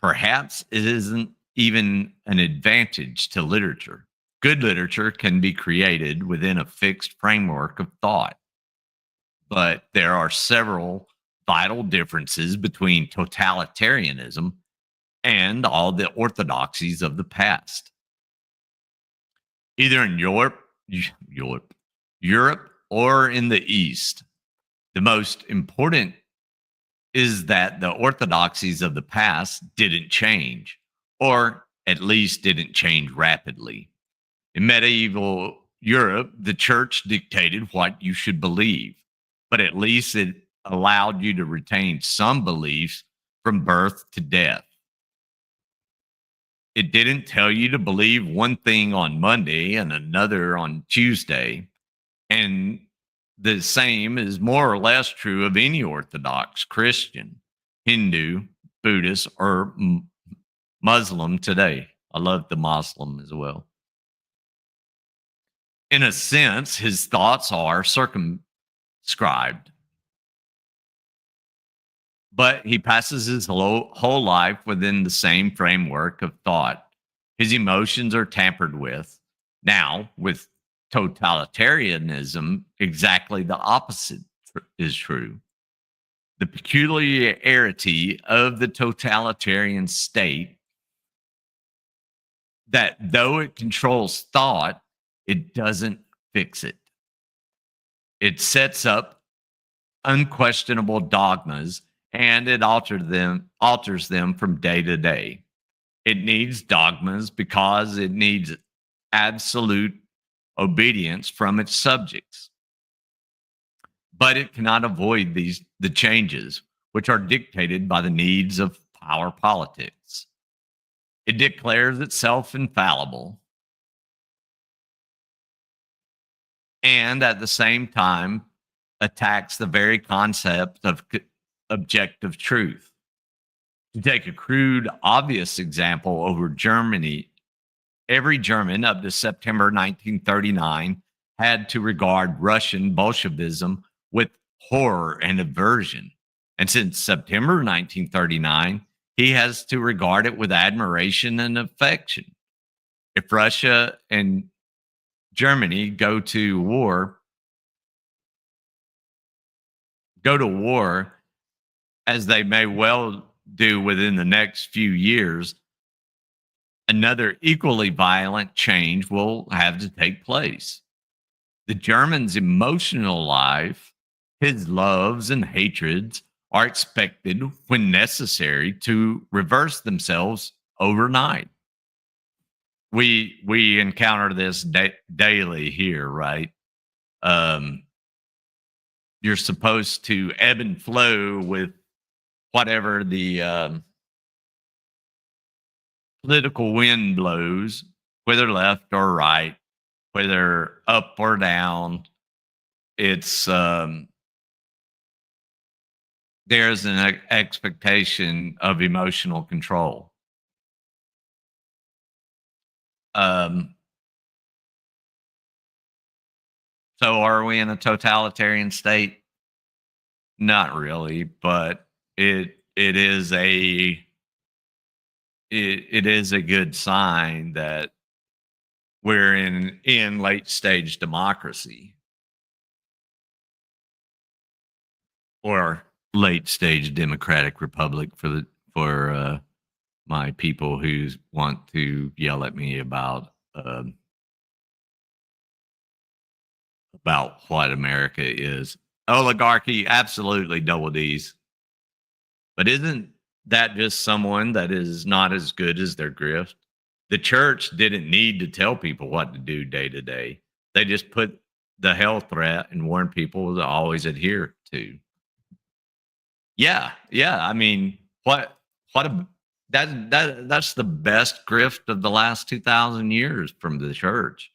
Perhaps it isn't even an advantage to literature. Good literature can be created within a fixed framework of thought. but there are several vital differences between totalitarianism and all the orthodoxies of the past. Either in Europe, Europe, or in the East, the most important is that the orthodoxies of the past didn't change, or at least didn't change rapidly. In medieval Europe, the church dictated what you should believe, but at least it allowed you to retain some beliefs from birth to death. It didn't tell you to believe one thing on Monday and another on Tuesday. And the same is more or less true of any Orthodox Christian, Hindu, Buddhist, or Muslim today. I love the Muslim as well. In a sense, his thoughts are circumscribed, but he passes his whole life within the same framework of thought. His emotions are tampered with. Now, with totalitarianism, exactly the opposite is true. The peculiarity of the totalitarian state that though it controls thought, it doesn't fix it. It sets up unquestionable dogmas and it alters them from day to day. It needs dogmas because it needs absolute obedience from its subjects. But it cannot avoid the changes which are dictated by the needs of power politics. It declares itself infallible and at the same time attacks the very concept of objective truth. To take a crude, obvious example, over Germany, every German up to September 1939 had to regard Russian Bolshevism with horror and aversion. And since September 1939, he has to regard it with admiration and affection. If Russia and Germany go to war as they may well do within the next few years, another equally violent change will have to take place. The German's emotional life, his loves and hatreds, are expected, when necessary, to reverse themselves overnight. We encounter this daily here, right? You're supposed to ebb and flow with whatever the political wind blows, whether left or right, whether up or down. It's there's an expectation of emotional control. So are we in a totalitarian state? Not really, but it is a good sign that we're in late stage democracy, or late stage democratic republic for my people who want to yell at me about what America is. Oligarchy, absolutely, double D's. But isn't that just someone that is not as good as their grift? The church didn't need to tell people what to do day to day. They just put the hell threat and warn people to always adhere to. Yeah. I mean, that's the best grift of the last 2,000 years from the church.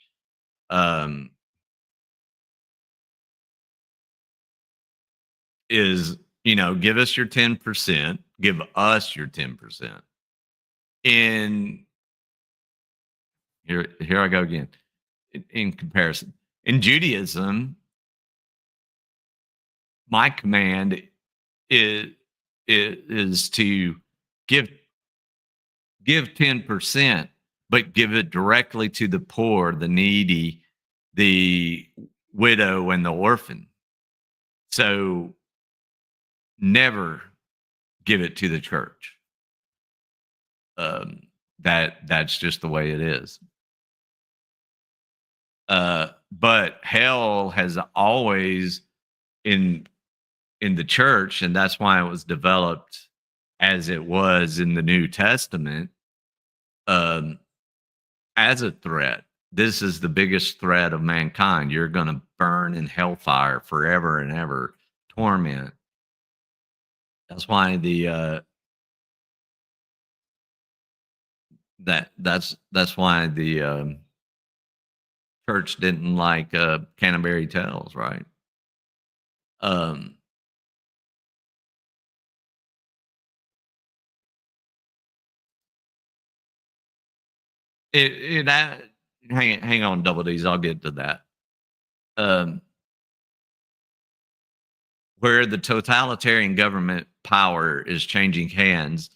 Is, give us your 10%, give us your 10%. In here I go again. In comparison, in Judaism, my command is to give 10%, but give it directly to the poor, the needy, the widow, and the orphan. So never give it to the church. That's just the way it is. But hell has always in in the church, and that's why it was developed as it was in the New Testament, um, as a threat. This is the biggest threat of mankind. You're going to burn in hellfire forever and ever, torment. That's why that's why the church didn't like Canterbury Tales, right? Um, that hang on, double D's. I'll get to that. Um, where the totalitarian government power is changing hands,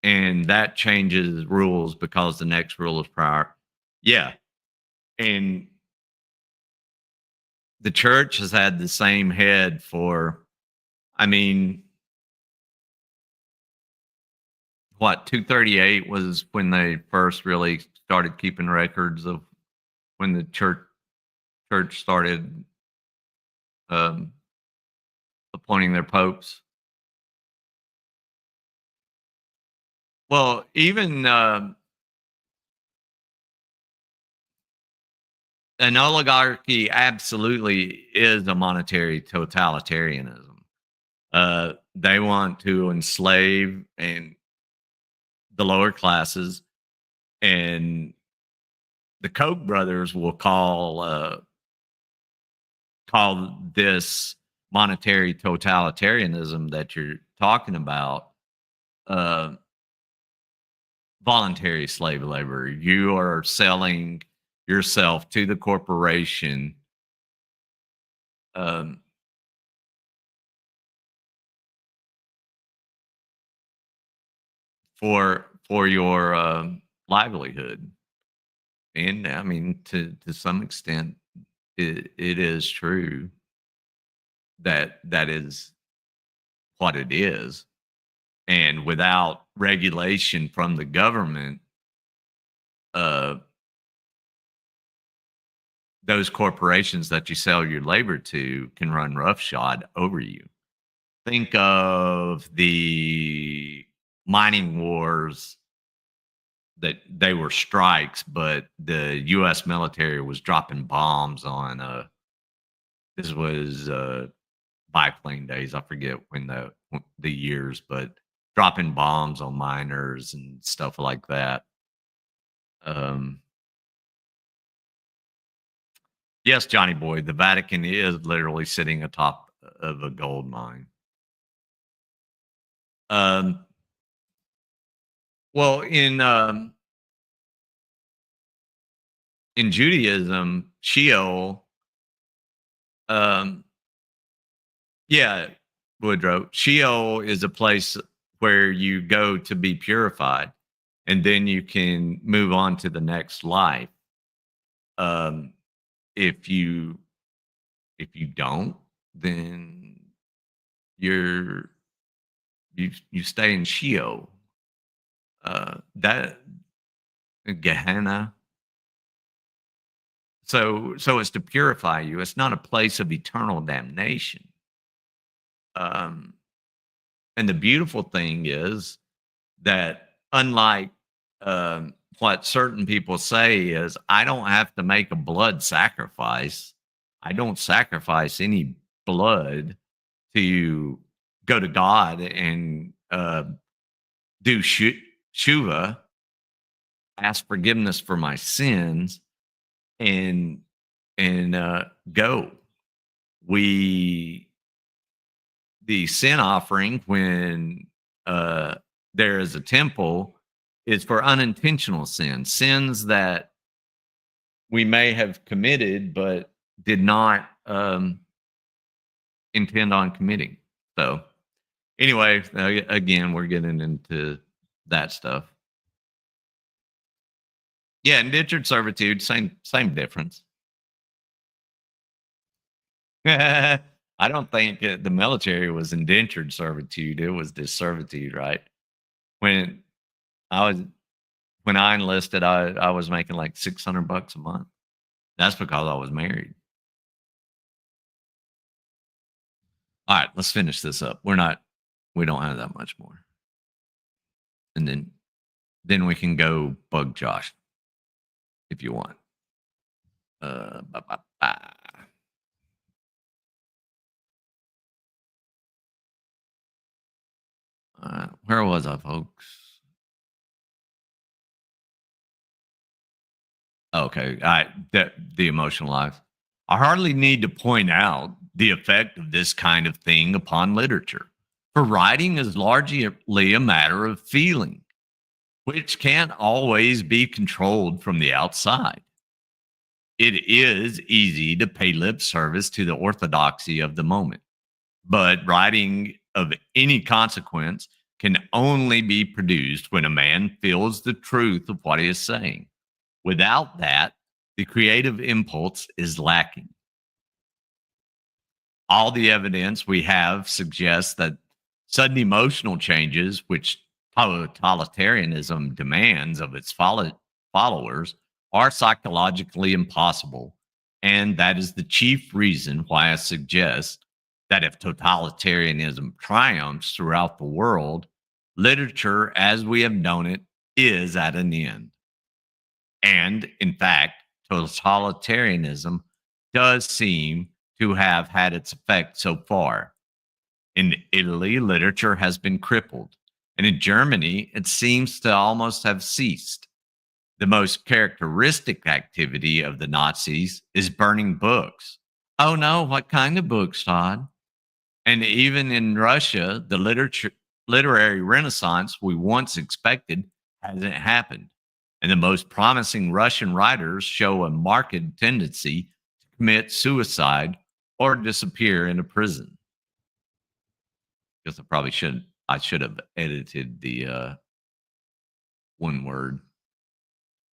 and that changes rules because the next rule is prior. Yeah, and the church has had the same head for, I mean, what 238 was when they first really started keeping records of when the church started um, appointing their popes. Well, even an oligarchy absolutely is a monetary totalitarianism. They want to enslave and the lower classes, and the Koch brothers will call this monetary totalitarianism that you're talking about uh, voluntary slave labor. You are selling yourself to the corporation. Um, for your livelihood. And I mean, to some extent, it is true that that is what it is. And without regulation from the government, uh, those corporations that you sell your labor to can run roughshod over you. Think of the mining wars that they were strikes, but the U.S. military was dropping bombs on. This was biplane days. I forget when the years, but dropping bombs on miners and stuff like that. Um, yes, Johnny Boy, the Vatican is literally sitting atop of a gold mine. Um, well, in Judaism, Sheol, um, yeah, Woodrow, Sheol is a place where you go to be purified, and then you can move on to the next life. Um, if you if you don't, then you're you stay in Sheol. That Gehenna. So it's to purify you. It's not a place of eternal damnation. Um, and the beautiful thing is that unlike what certain people say is, I don't have to make a blood sacrifice. I don't sacrifice any blood to go to God and do shuva, ask forgiveness for my sins, and go. We the sin offering when uh, there is a temple is for unintentional sins that we may have committed but did not intend on committing. So anyway, again, we're getting into that stuff. Yeah, indentured servitude, same difference. I I don't think the military was indentured servitude. It was just servitude, right? When I was when I enlisted, I was making like $600 a month. That's because I was married. All right, let's finish this up. We don't have that much more. And then we can go bug Josh if you want. Ba, ba, ba. Where was I, folks? Okay, the emotional life. I hardly need to point out the effect of this kind of thing upon literature. For writing is largely a matter of feeling, which can't always be controlled from the outside. It is easy to pay lip service to the orthodoxy of the moment, but writing of any consequence can only be produced when a man feels the truth of what he is saying. Without that, the creative impulse is lacking. All the evidence we have suggests that sudden emotional changes, which totalitarianism demands of its followers, are psychologically impossible. And that is the chief reason why I suggest that if totalitarianism triumphs throughout the world, literature as we have known it is at an end. And in fact, totalitarianism does seem to have had its effect so far. In Italy, literature has been crippled, and in Germany, it seems to almost have ceased. The most characteristic activity of the Nazis is burning books. Oh no, what kind of books, Todd? And even in Russia, the literary renaissance we once expected hasn't happened. And the most promising Russian writers show a marked tendency to commit suicide or disappear in a prison. Guess I should have edited the one word.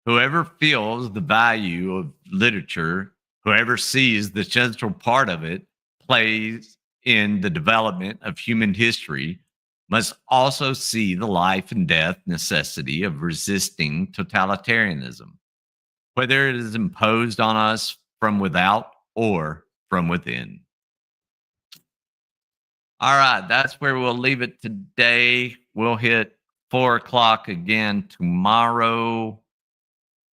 Whoever feels the value of literature, whoever sees the central part of it plays in the development of human history, must also see the life and death necessity of resisting totalitarianism, whether it is imposed on us from without or from within. All right, that's where we'll leave it today. We'll hit 4 o'clock again tomorrow.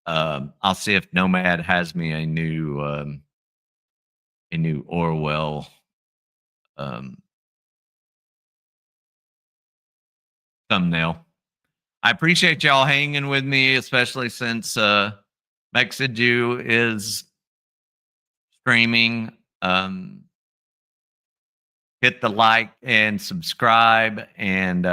I'll see if Nomad has me a new Orwell thumbnail. I appreciate y'all hanging with me, especially since Mexiju is streaming. Hit the like and subscribe, and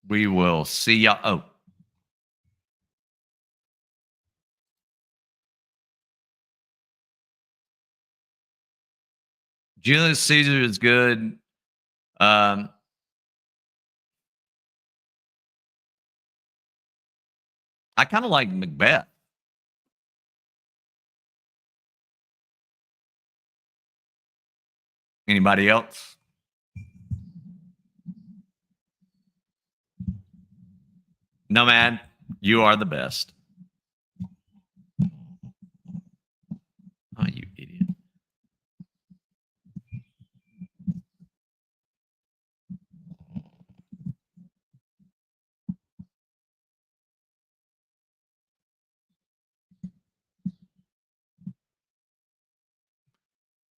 we will see y'all. Oh, Julius Caesar is good. I kind of like Macbeth. Anybody else? Nomad, you are the best. Oh, you idiot.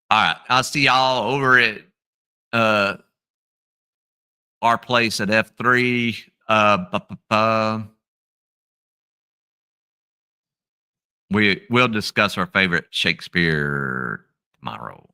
All right. I'll see y'all over at our place at F3. We'll discuss our favorite Shakespeare tomorrow.